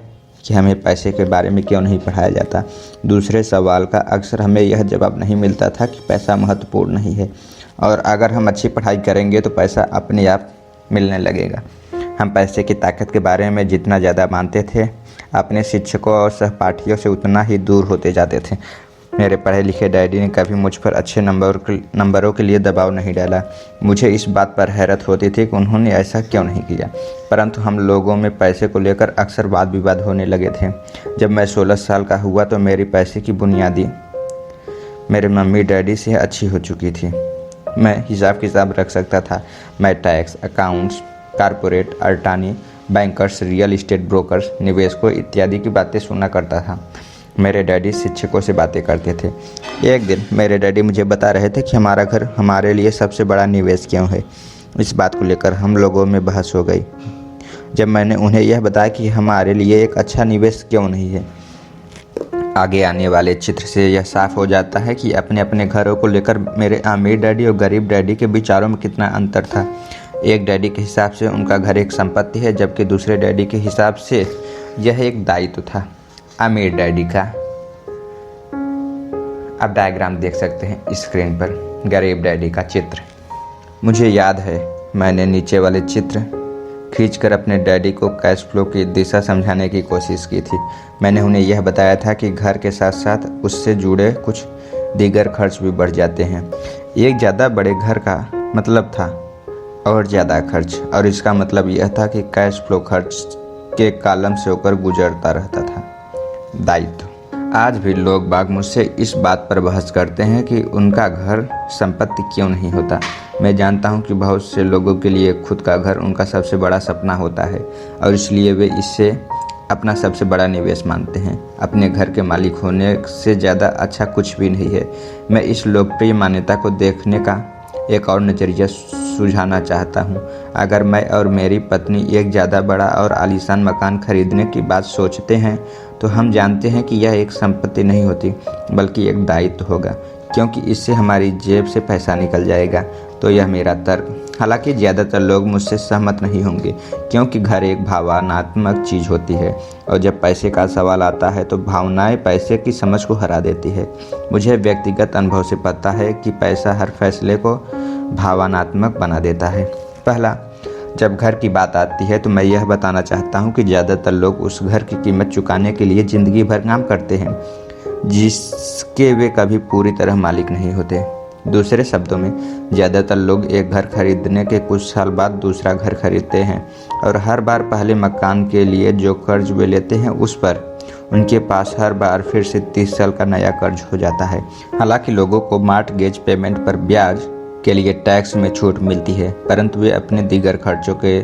कि हमें पैसे के बारे में क्यों नहीं पढ़ाया जाता। दूसरे सवाल का अक्सर हमें यह जवाब नहीं मिलता था कि पैसा महत्वपूर्ण नहीं है और अगर हम अच्छी पढ़ाई करेंगे तो पैसा अपने आप मिलने लगेगा। हम पैसे की ताकत के बारे में जितना ज़्यादा मानते थे, अपने शिक्षकों और सहपाठियों से उतना ही दूर होते जाते थे। मेरे पढ़े लिखे डैडी ने कभी मुझ पर अच्छे नंबरों के लिए दबाव नहीं डाला। मुझे इस बात पर हैरत होती थी कि उन्होंने ऐसा क्यों नहीं किया, परंतु हम लोगों में पैसे को लेकर अक्सर वाद विवाद होने लगे थे। जब मैं 16 साल का हुआ तो मेरी पैसे की बुनियादी मेरे मम्मी डैडी से अच्छी हो चुकी थी। मैं हिसाब किताब रख सकता था। मैं tax, accounts, corporate, attorney, bankers, real estate brokers, निवेशकों इत्यादि की बातें सुना करता था। मेरे डैडी शिक्षकों से बातें करते थे। एक दिन मेरे डैडी मुझे बता रहे थे कि हमारा घर हमारे लिए सबसे बड़ा निवेश क्यों है। इस बात को लेकर हम लोगों में बहस हो गई। जब मैंने उन्हें यह बताया कि हमारे लिए एक अच्छा निवेश क्यों नहीं है, आगे आने वाले चित्र से यह साफ हो जाता है कि अपने अपने घरों को लेकर मेरे अमीर डैडी और गरीब डैडी के विचारों में कितना अंतर था। एक डैडी के हिसाब से उनका घर एक संपत्ति है, जबकि दूसरे डैडी के हिसाब से यह एक दायित्व था। अमीर डैडी का आप डायग्राम देख सकते हैं स्क्रीन पर, गरीब डैडी का चित्र। मुझे याद है मैंने नीचे वाले चित्र खींचकर अपने डैडी को कैश फ्लो की दिशा समझाने की कोशिश की थी। मैंने उन्हें यह बताया था कि घर के साथ साथ उससे जुड़े कुछ दीगर खर्च भी बढ़ जाते हैं। एक ज़्यादा बड़े घर का मतलब था और ज़्यादा खर्च, और इसका मतलब यह था कि कैश फ्लो खर्च के कॉलम से होकर गुजरता रहता था। दायित्व। आज भी लोग बाग मुझसे इस बात पर बहस करते हैं कि उनका घर संपत्ति क्यों नहीं होता। मैं जानता हूं कि बहुत से लोगों के लिए खुद का घर उनका सबसे बड़ा सपना होता है और इसलिए वे इसे अपना सबसे बड़ा निवेश मानते हैं। अपने घर के मालिक होने से ज़्यादा अच्छा कुछ भी नहीं है। मैं इस लोकप्रिय मान्यता को देखने का एक और नज़रिया सुझाना चाहता हूँ। अगर मैं और मेरी पत्नी एक ज़्यादा बड़ा और आलीशान मकान खरीदने की बात सोचते हैं तो हम जानते हैं कि यह एक संपत्ति नहीं होती बल्कि एक दायित्व होगा, क्योंकि इससे हमारी जेब से पैसा निकल जाएगा। तो यह मेरा तर्क। हालांकि ज़्यादातर लोग मुझसे सहमत नहीं होंगे, क्योंकि घर एक भावनात्मक चीज़ होती है और जब पैसे का सवाल आता है तो भावनाएं पैसे की समझ को हरा देती है। मुझे व्यक्तिगत अनुभव से पता है कि पैसा हर फैसले को भावनात्मक बना देता है। पहला, जब घर की बात आती है तो मैं यह बताना चाहता हूँ कि ज़्यादातर लोग उस घर की कीमत चुकाने के लिए ज़िंदगी भर काम करते हैं जिसके वे कभी पूरी तरह मालिक नहीं होते। दूसरे शब्दों में, ज़्यादातर लोग एक घर खरीदने के कुछ साल बाद दूसरा घर खरीदते हैं और हर बार पहले मकान के लिए जो कर्ज वे लेते हैं उस पर उनके पास हर बार फिर से 30 साल का नया कर्ज हो जाता है। हालांकि लोगों को मॉर्टगेज पेमेंट पर ब्याज के लिए टैक्स में छूट मिलती है, परंतु वे अपने दीगर खर्चों के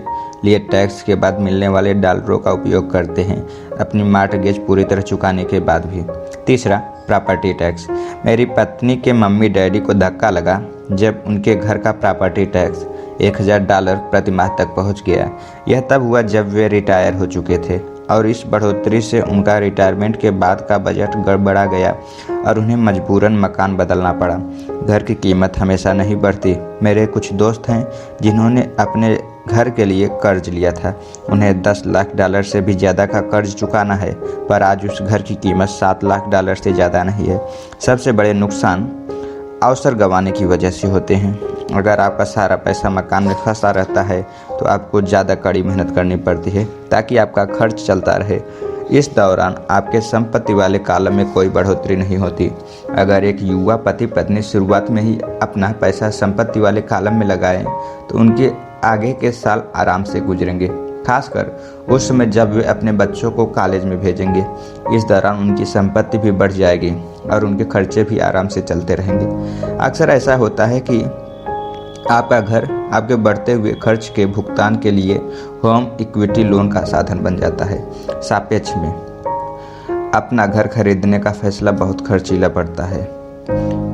लिए टैक्स के बाद मिलने वाले डॉलरों का उपयोग करते हैं, अपनी मॉर्टगेज पूरी तरह चुकाने के बाद भी। तीसरा, प्रॉपर्टी टैक्स। मेरी पत्नी के मम्मी डैडी को धक्का लगा जब उनके घर का प्रॉपर्टी टैक्स $1000 प्रति माह तक पहुंच गया। यह तब हुआ जब वे रिटायर हो चुके थे और इस बढ़ोतरी से उनका रिटायरमेंट के बाद का बजट गड़बड़ा गया और उन्हें मजबूरन मकान बदलना पड़ा। घर की कीमत हमेशा नहीं बढ़ती। मेरे कुछ दोस्त हैं जिन्होंने अपने घर के लिए कर्ज लिया था। उन्हें $10 लाख से भी ज़्यादा का कर्ज चुकाना है, पर आज उस घर की कीमत $7 लाख से ज़्यादा नहीं है। सबसे बड़े नुकसान अवसर गंवाने की वजह से होते हैं। अगर आपका सारा पैसा मकान में फंसा रहता है तो आपको ज़्यादा कड़ी मेहनत करनी पड़ती है ताकि आपका खर्च चलता रहे। इस दौरान आपके संपत्ति वाले कॉलम में कोई बढ़ोतरी नहीं होती। अगर एक युवा पति पत्नी शुरुआत में ही अपना पैसा संपत्ति वाले कॉलम में लगाएं तो उनके आगे के साल आराम से गुजरेंगे, खासकर उस समय जब वे अपने बच्चों को कॉलेज में भेजेंगे। इस दौरान उनकी संपत्ति भी बढ़ जाएगी और उनके खर्चे भी आराम से चलते रहेंगे। अक्सर ऐसा होता है कि आपका घर आपके बढ़ते हुए खर्च के भुगतान के लिए होम इक्विटी लोन का साधन बन जाता है। सापेक्ष में अपना घर खरीदने का फैसला बहुत खर्चीला पड़ता है।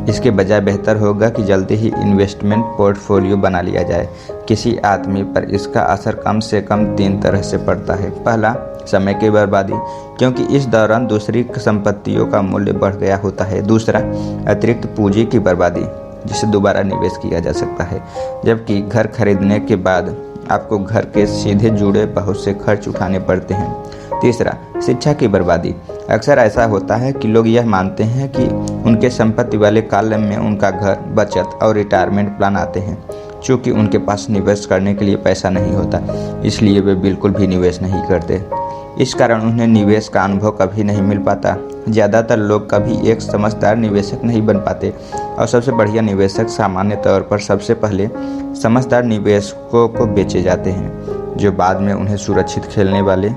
इसके बजाय बेहतर होगा कि जल्दी ही इन्वेस्टमेंट पोर्टफोलियो बना लिया जाए। किसी आदमी पर इसका असर कम से कम 3 तरह से पड़ता है। पहला, समय की बर्बादी, क्योंकि इस दौरान दूसरी संपत्तियों का मूल्य बढ़ गया होता है। दूसरा, अतिरिक्त पूंजी की बर्बादी, जिसे दोबारा निवेश किया जा सकता है, जबकि घर खरीदने के बाद आपको घर के सीधे जुड़े बहुत से खर्च उठाने पड़ते हैं। तीसरा, शिक्षा की बर्बादी। अक्सर ऐसा होता है कि लोग यह मानते हैं कि उनके संपत्ति वाले कॉलम में उनका घर, बचत और रिटायरमेंट प्लान आते हैं। चूँकि उनके पास निवेश करने के लिए पैसा नहीं होता, इसलिए वे बिल्कुल भी निवेश नहीं करते। इस कारण उन्हें निवेश का अनुभव कभी नहीं मिल पाता। ज़्यादातर लोग कभी एक समझदार निवेशक नहीं बन पाते और सबसे बढ़िया निवेशक सामान्य तौर पर सबसे पहले समझदार निवेशकों को बेचे जाते हैं, जो बाद में उन्हें सुरक्षित खेलने वाले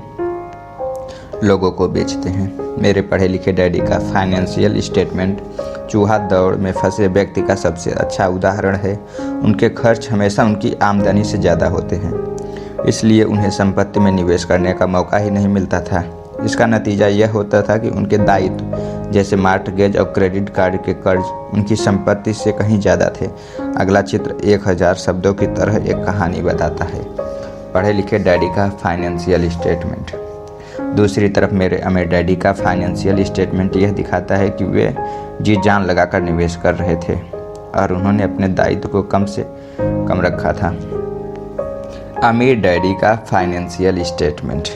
लोगों को बेचते हैं। मेरे पढ़े लिखे डैडी का फाइनेंशियल स्टेटमेंट चूहा दौड़ में फंसे व्यक्ति का सबसे अच्छा उदाहरण है। उनके खर्च हमेशा उनकी आमदनी से ज़्यादा होते हैं, इसलिए उन्हें संपत्ति में निवेश करने का मौका ही नहीं मिलता था। इसका नतीजा यह होता था कि उनके दायित्व जैसे मॉर्टगेज और क्रेडिट कार्ड के कर्ज उनकी संपत्ति से कहीं ज़्यादा थे। अगला चित्र 1000 शब्दों की तरह एक कहानी बताता है। पढ़े लिखे डैडी का फाइनेंशियल स्टेटमेंट। दूसरी तरफ मेरे अमीर डैडी का फाइनेंशियल स्टेटमेंट यह दिखाता है कि वे जी जान लगाकर निवेश कर रहे थे और उन्होंने अपने दायित्व को कम से कम रखा था। अमीर डैडी का फाइनेंशियल स्टेटमेंट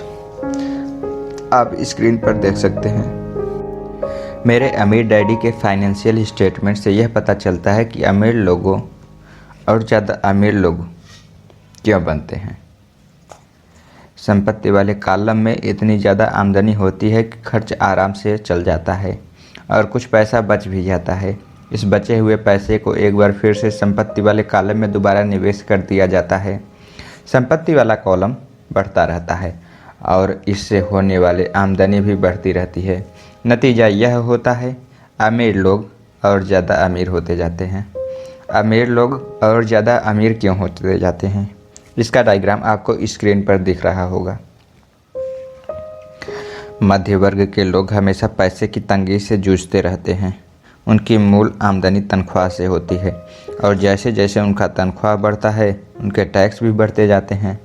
आप स्क्रीन पर देख सकते हैं। मेरे अमीर डैडी के फाइनेंशियल स्टेटमेंट से यह पता चलता है कि अमीर लोगों और ज़्यादा अमीर लोग क्यों बनते हैं। संपत्ति वाले कॉलम में इतनी ज़्यादा आमदनी होती है कि खर्च आराम से चल जाता है और कुछ पैसा बच भी जाता है। इस बचे हुए पैसे को एक बार फिर से संपत्ति वाले कॉलम में दोबारा निवेश कर दिया जाता है। संपत्ति वाला कॉलम बढ़ता रहता है और इससे होने वाले आमदनी भी बढ़ती रहती है। नतीजा यह होता है अमीर लोग और ज़्यादा अमीर होते जाते हैं। अमीर लोग और ज़्यादा अमीर क्यों होते जाते हैं, इसका डायग्राम आपको स्क्रीन पर दिख रहा होगा। मध्य वर्ग के लोग हमेशा पैसे की तंगी से जूझते रहते हैं। उनकी मूल आमदनी तनख्वाह से होती है और जैसे जैसे उनका तनख्वाह बढ़ता है उनके टैक्स भी बढ़ते जाते हैं।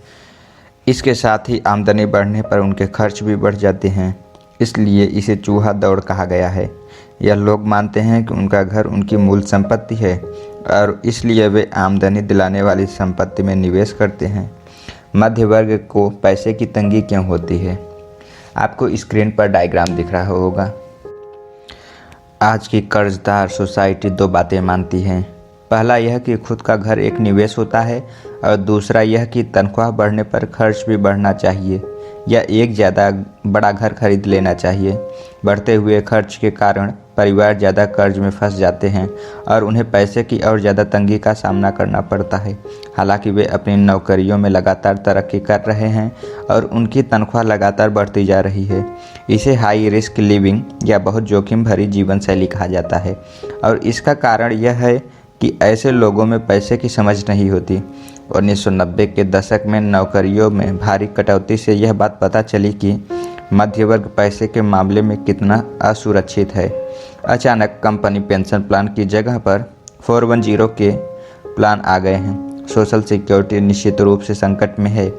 इसके साथ ही आमदनी बढ़ने पर उनके खर्च भी बढ़ जाते हैं, इसलिए इसे चूहा दौड़ कहा गया है। यह लोग मानते हैं कि उनका घर उनकी मूल संपत्ति है और इसलिए वे आमदनी दिलाने वाली संपत्ति में निवेश करते हैं। मध्य वर्ग को पैसे की तंगी क्यों होती है, आपको स्क्रीन पर डायग्राम दिख रहा होगा। आज की कर्जदार सोसाइटी 2 बातें मानती हैं। पहला यह कि खुद का घर एक निवेश होता है और दूसरा यह कि तनख्वाह बढ़ने पर खर्च भी बढ़ना चाहिए या एक ज़्यादा बड़ा घर खरीद लेना चाहिए। बढ़ते हुए खर्च के कारण परिवार ज़्यादा कर्ज में फंस जाते हैं और उन्हें पैसे की और ज़्यादा तंगी का सामना करना पड़ता है। हालांकि वे अपनी नौकरियों में लगातार तरक्की कर रहे हैं और उनकी तनख्वाह लगातार बढ़ती जा रही है। इसे हाई रिस्क लिविंग या बहुत जोखिम भरी जीवन शैली कहा जाता है और इसका कारण यह है कि ऐसे लोगों में पैसे की समझ नहीं होती। 1990 के दशक में नौकरियों में भारी कटौती से यह बात पता चली कि मध्य वर्ग पैसे के मामले में कितना असुरक्षित है। अचानक कंपनी पेंशन प्लान की जगह पर 410 के प्लान आ गए हैं। सोशल सिक्योरिटी निश्चित रूप से संकट में है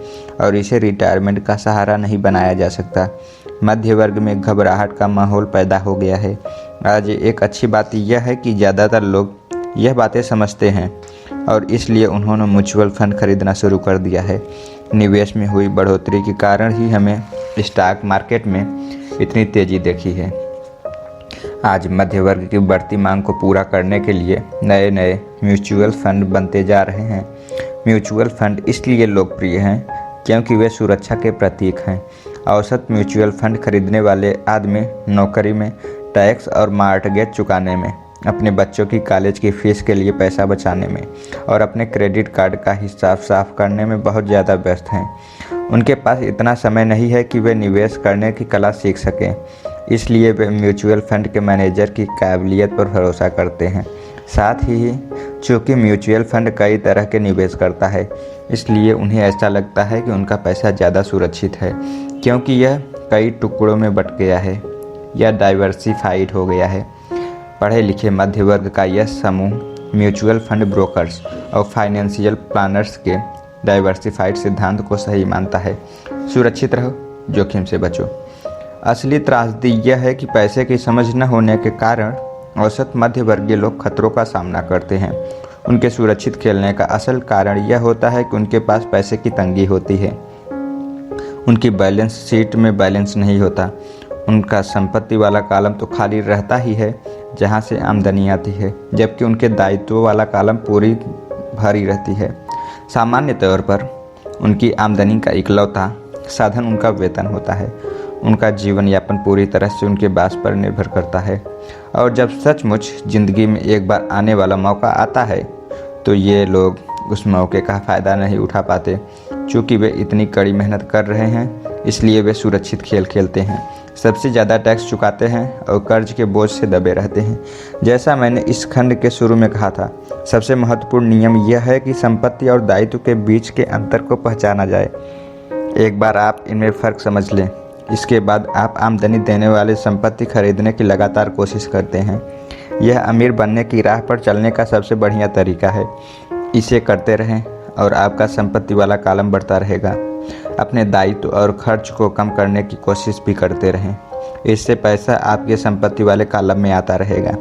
और इसे रिटायरमेंट का सहारा नहीं बनाया जा सकता। मध्य वर्ग में घबराहट का माहौल पैदा हो गया है। आज एक अच्छी बात यह है कि ज़्यादातर लोग यह बातें समझते हैं और इसलिए उन्होंने म्यूचुअल फंड खरीदना शुरू कर दिया है। निवेश में हुई बढ़ोतरी के कारण ही हमें स्टॉक मार्केट में इतनी तेज़ी देखी है। आज मध्य वर्ग की बढ़ती मांग को पूरा करने के लिए नए नए म्यूचुअल फंड बनते जा रहे हैं। म्यूचुअल फंड इसलिए लोकप्रिय हैं क्योंकि वे सुरक्षा के प्रतीक हैं। औसत म्यूचुअल फंड खरीदने वाले आदमी नौकरी में, टैक्स और मॉर्टगेज चुकाने में, अपने बच्चों की कॉलेज की फीस के लिए पैसा बचाने में और अपने क्रेडिट कार्ड का हिसाब साफ करने में बहुत ज़्यादा व्यस्त हैं। उनके पास इतना समय नहीं है कि वे निवेश करने की कला सीख सकें, इसलिए वे म्यूचुअल फंड के मैनेजर की काबिलियत पर भरोसा करते हैं। साथ ही चूँकि म्यूचुअल फंड कई तरह के निवेश करता है, इसलिए उन्हें ऐसा लगता है कि उनका पैसा ज़्यादा सुरक्षित है क्योंकि यह कई टुकड़ों में बट गया है या डाइवर्सिफाइड हो गया है। पढ़े लिखे मध्य वर्ग का यह समूह म्यूचुअल फंड ब्रोकर्स और फाइनेंशियल प्लानर्स के डाइवर्सिफाइड सिद्धांत को सही मानता है। सुरक्षित रहो, जोखिम से बचो। असली त्रासदी यह है कि पैसे की समझ न होने के कारण औसत मध्य वर्गीय लोग खतरों का सामना करते हैं। उनके सुरक्षित खेलने का असल कारण यह होता है कि उनके पास पैसे की तंगी होती है। उनकी बैलेंस शीट में बैलेंस नहीं होता। उनका संपत्ति वाला कॉलम तो खाली रहता ही है जहां से आमदनी आती है, जबकि उनके दायित्व वाला कॉलम पूरी भरी रहती है। सामान्य तौर पर उनकी आमदनी का इकलौता साधन उनका वेतन होता है। उनका जीवन यापन पूरी तरह से उनके बास पर निर्भर करता है और जब सचमुच ज़िंदगी में एक बार आने वाला मौका आता है तो ये लोग उस मौके का फ़ायदा नहीं उठा पाते। चूँकि वे इतनी कड़ी मेहनत कर रहे हैं, इसलिए वे सुरक्षित खेल खेलते हैं, सबसे ज़्यादा टैक्स चुकाते हैं और कर्ज के बोझ से दबे रहते हैं। जैसा मैंने इस खंड के शुरू में कहा था, सबसे महत्वपूर्ण नियम यह है कि संपत्ति और दायित्व के बीच के अंतर को पहचाना जाए। एक बार आप इनमें फ़र्क समझ लें, इसके बाद आप आमदनी देने वाली संपत्ति खरीदने की लगातार कोशिश करते हैं। यह अमीर बनने की राह पर चलने का सबसे बढ़िया तरीका है। इसे करते रहें और आपका संपत्ति वाला कॉलम बढ़ता रहेगा। अपने दायित्व और खर्च को कम करने की कोशिश भी करते रहें। इससे पैसा आपके संपत्ति वाले कॉलम में आता रहेगा।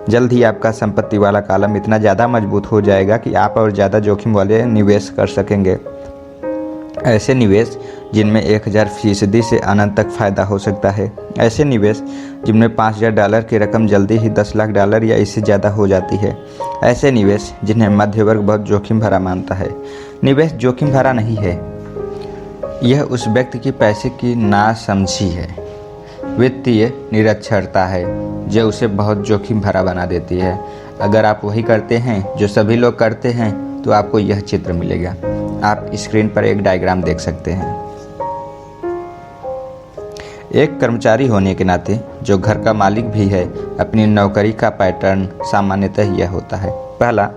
जल्द ही आपका संपत्ति वाला कॉलम इतना ज़्यादा मजबूत हो जाएगा कि आप और ज़्यादा जोखिम वाले निवेश कर सकेंगे। ऐसे निवेश जिनमें 1000% से अनंत तक फ़ायदा हो सकता है। ऐसे निवेश जिनमें $5000 की रकम जल्दी ही $10 लाख या इससे ज़्यादा हो जाती है। ऐसे निवेश जिन्हें मध्य वर्ग बहुत जोखिम भरा मानता है। निवेश जोखिम भरा नहीं है, यह उस व्यक्ति की पैसे की नासमझी है। वित्तीय निरक्षरता है जो उसे बहुत जोखिम भरा बना देती है। अगर आप वही करते हैं जो सभी लोग करते हैं तो आपको यह चित्र मिलेगा। आप स्क्रीन पर एक डायग्राम देख सकते हैं। एक कर्मचारी होने के नाते जो घर का मालिक भी है, अपनी नौकरी का पैटर्न सामान्यतः यह होता है। पहला,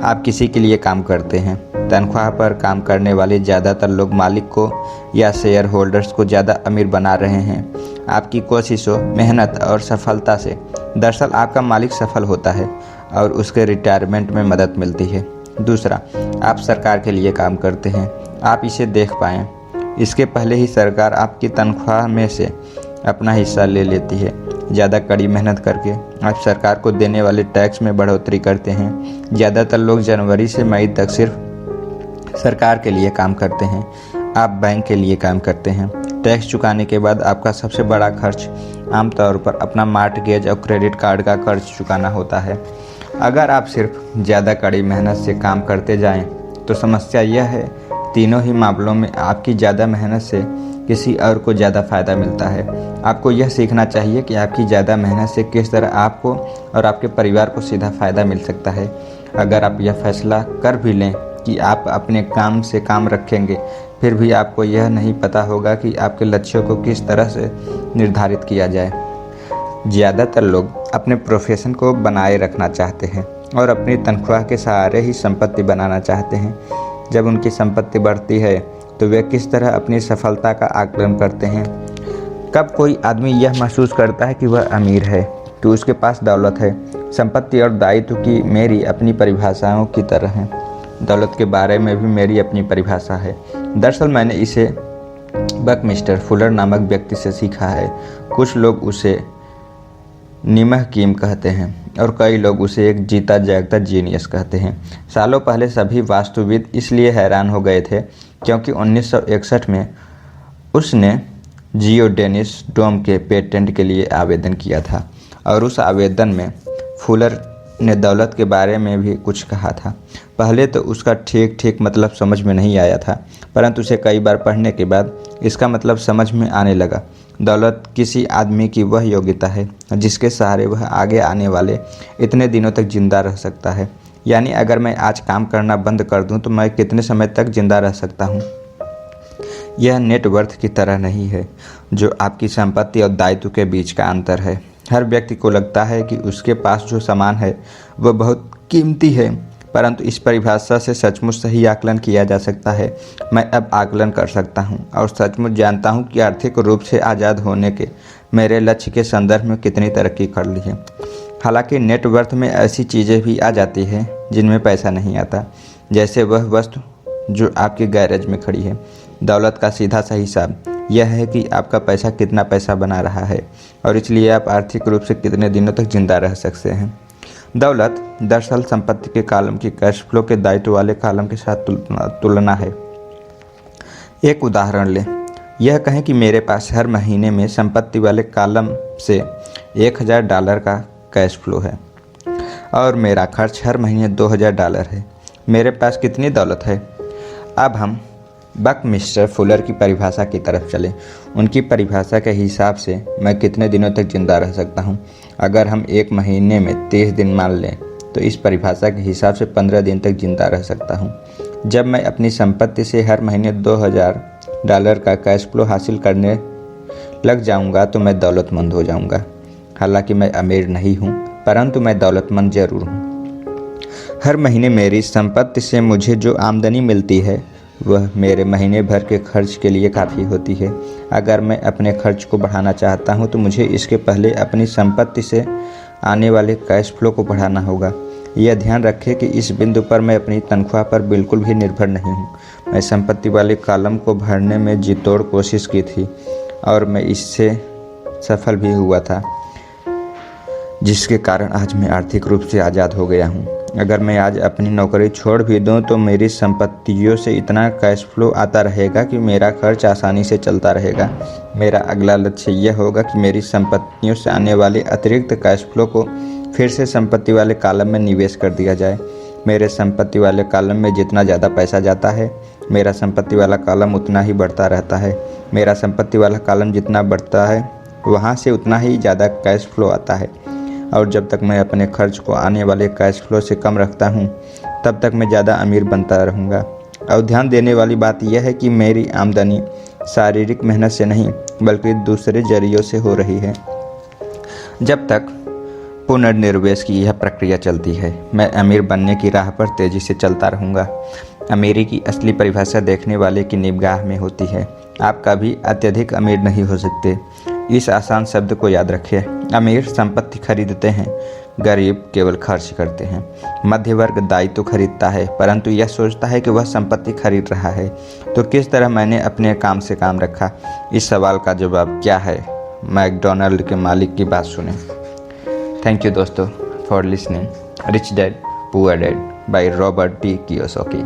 आप किसी के लिए काम करते हैं। तनख्वाह पर काम करने वाले ज़्यादातर लोग मालिक को या शेयर होल्डर्स को ज़्यादा अमीर बना रहे हैं। आपकी कोशिशों, मेहनत और सफलता से दरअसल आपका मालिक सफल होता है और उसके रिटायरमेंट में मदद मिलती है। दूसरा, आप सरकार के लिए काम करते हैं। आप इसे देख पाएँ, इसके पहले ही सरकार आपकी तनख्वाह में से अपना हिस्सा ले लेती है। ज़्यादा कड़ी मेहनत करके आप सरकार को देने वाले टैक्स में बढ़ोतरी करते हैं। ज़्यादातर लोग जनवरी से मई तक सिर्फ सरकार के लिए काम करते हैं। आप बैंक के लिए काम करते हैं। टैक्स चुकाने के बाद आपका सबसे बड़ा खर्च आमतौर पर अपना मॉर्टगेज और क्रेडिट कार्ड का कर्ज चुकाना होता है। अगर आप सिर्फ ज़्यादा कड़ी मेहनत से काम करते जाएं, तो समस्या यह है, तीनों ही मामलों में आपकी ज़्यादा मेहनत से किसी और को ज़्यादा फ़ायदा मिलता है। आपको यह सीखना चाहिए कि आपकी ज़्यादा मेहनत से किस तरह आपको और आपके परिवार को सीधा फ़ायदा मिल सकता है। अगर आप यह फैसला कर भी लें कि आप अपने काम से काम रखेंगे, फिर भी आपको यह नहीं पता होगा कि आपके लक्ष्यों को किस तरह से निर्धारित किया जाए। ज़्यादातर लोग अपने प्रोफेशन को बनाए रखना चाहते हैं, और अपनी तनख्वाह के सहारे ही संपत्ति बनाना चाहते हैं। जब उनकी संपत्ति बढ़ती है तो वे किस तरह अपनी सफलता का आकलन करते हैं। कब कोई आदमी यह महसूस करता है कि वह अमीर है, कि उसके पास दौलत है। संपत्ति और दायित्व की मेरी अपनी परिभाषाओं की तरह है। दौलत के बारे में भी मेरी अपनी परिभाषा है। दरअसल मैंने इसे बकमिस्टर फुलर नामक व्यक्ति से सीखा है। कुछ लोग उसे निमह कीम कहते हैं और कई लोग उसे एक जीता जागता जीनियस कहते हैं। सालों पहले सभी वास्तुविद इसलिए हैरान हो गए थे क्योंकि 1961 में उसने जियोडेनिस डोम के पेटेंट के लिए आवेदन किया था और उस आवेदन में फुलर ने दौलत के बारे में भी कुछ कहा था। पहले तो उसका ठीक मतलब समझ में नहीं आया था, परंतु उसे कई बार पढ़ने के बाद इसका मतलब समझ में आने लगा। दौलत किसी आदमी की वह योग्यता है जिसके सहारे वह आगे आने वाले इतने दिनों तक जिंदा रह सकता है। यानी अगर मैं आज काम करना बंद कर दूं तो मैं कितने समय तक जिंदा रह सकता हूं। यह नेटवर्थ की तरह नहीं है जो आपकी संपत्ति और दायित्व के बीच का अंतर है। हर व्यक्ति को लगता है कि उसके पास जो सामान है वह बहुत कीमती है, परंतु इस परिभाषा से सचमुच सही आकलन किया जा सकता है। मैं अब आकलन कर सकता हूं और सचमुच जानता हूं कि आर्थिक रूप से आज़ाद होने के मेरे लक्ष्य के संदर्भ में कितनी तरक्की कर ली है। हालांकि नेटवर्थ में ऐसी चीज़ें भी आ जाती हैं जिनमें पैसा नहीं आता, जैसे वह वस्तु जो आपके गैरेज में खड़ी है। दौलत का सीधा सा हिसाब यह है कि आपका पैसा कितना पैसा बना रहा है और इसलिए आप आर्थिक रूप से कितने दिनों तक जिंदा रह सकते हैं। दौलत दरअसल संपत्ति के कॉलम की कैश फ्लो के दायित्व वाले कॉलम के साथ तुलना है। एक उदाहरण लें, यह कहें कि मेरे पास हर महीने में संपत्ति वाले कॉलम से $1000 का कैश फ्लो है और मेरा खर्च हर महीने $2000 है। मेरे पास कितनी दौलत है? अब हम बकमिस्टर फुलर की परिभाषा की तरफ चलें। उनकी परिभाषा के हिसाब से मैं कितने दिनों तक जिंदा रह सकता हूं? अगर हम एक महीने में 30 दिन मान लें तो इस परिभाषा के हिसाब से 15 दिन तक जिंदा रह सकता हूं। जब मैं अपनी संपत्ति से हर महीने $2000 का कैश फ्लो हासिल करने लग जाऊंगा तो मैं दौलतमंद हो जाऊंगा। हालांकि मैं अमीर नहीं हूं, परंतु मैं दौलतमंद जरूर हूं। हर महीने मेरी संपत्ति से मुझे जो आमदनी मिलती है वह मेरे महीने भर के खर्च के लिए काफ़ी होती है। अगर मैं अपने खर्च को बढ़ाना चाहता हूं तो मुझे इसके पहले अपनी संपत्ति से आने वाले कैश फ्लो को बढ़ाना होगा। यह ध्यान रखें कि इस बिंदु पर मैं अपनी तनख्वाह पर बिल्कुल भी निर्भर नहीं हूं। मैं संपत्ति वाले कॉलम को भरने में जी तोड़ कोशिश की थी और मैं इससे सफल भी हुआ था, जिसके कारण आज मैं आर्थिक रूप से आज़ाद हो गया हूँ। अगर मैं आज अपनी नौकरी छोड़ भी दूं तो मेरी संपत्तियों से इतना कैश फ्लो आता रहेगा कि मेरा खर्च आसानी से चलता रहेगा। मेरा अगला लक्ष्य यह होगा कि मेरी संपत्तियों से आने वाले अतिरिक्त कैश फ्लो को फिर से संपत्ति वाले कॉलम में निवेश कर दिया जाए। मेरे संपत्ति वाले कॉलम में जितना ज़्यादा पैसा जाता है, मेरा संपत्ति वाला कॉलम उतना ही बढ़ता रहता है। मेरा संपत्ति वाला कॉलम जितना बढ़ता है वहाँ से उतना ही ज़्यादा कैश फ्लो आता है और जब तक मैं अपने खर्च को आने वाले कैश फ्लो से कम रखता हूँ तब तक मैं ज़्यादा अमीर बनता रहूँगा। और ध्यान देने वाली बात यह है कि मेरी आमदनी शारीरिक मेहनत से नहीं बल्कि दूसरे जरियों से हो रही है। जब तक पुनर्निवेश की यह प्रक्रिया चलती है मैं अमीर बनने की राह पर तेज़ी से चलता रहूँगा। अमीरी की असली परिभाषा देखने वाले की निगाह में होती है। आप कभी अत्यधिक अमीर नहीं हो सकते। इस आसान शब्द को याद रखिए। अमीर संपत्ति खरीदते हैं, गरीब केवल खर्च करते हैं। मध्य वर्ग दायित्व खरीदता है परंतु यह सोचता है कि वह संपत्ति खरीद रहा है। तो किस तरह मैंने अपने काम से काम रखा? इस सवाल का जवाब क्या है? मैकडॉनल्ड के मालिक की बात सुने। थैंक यू दोस्तों for listening rich dad poor dad by Robert T Kiyosaki.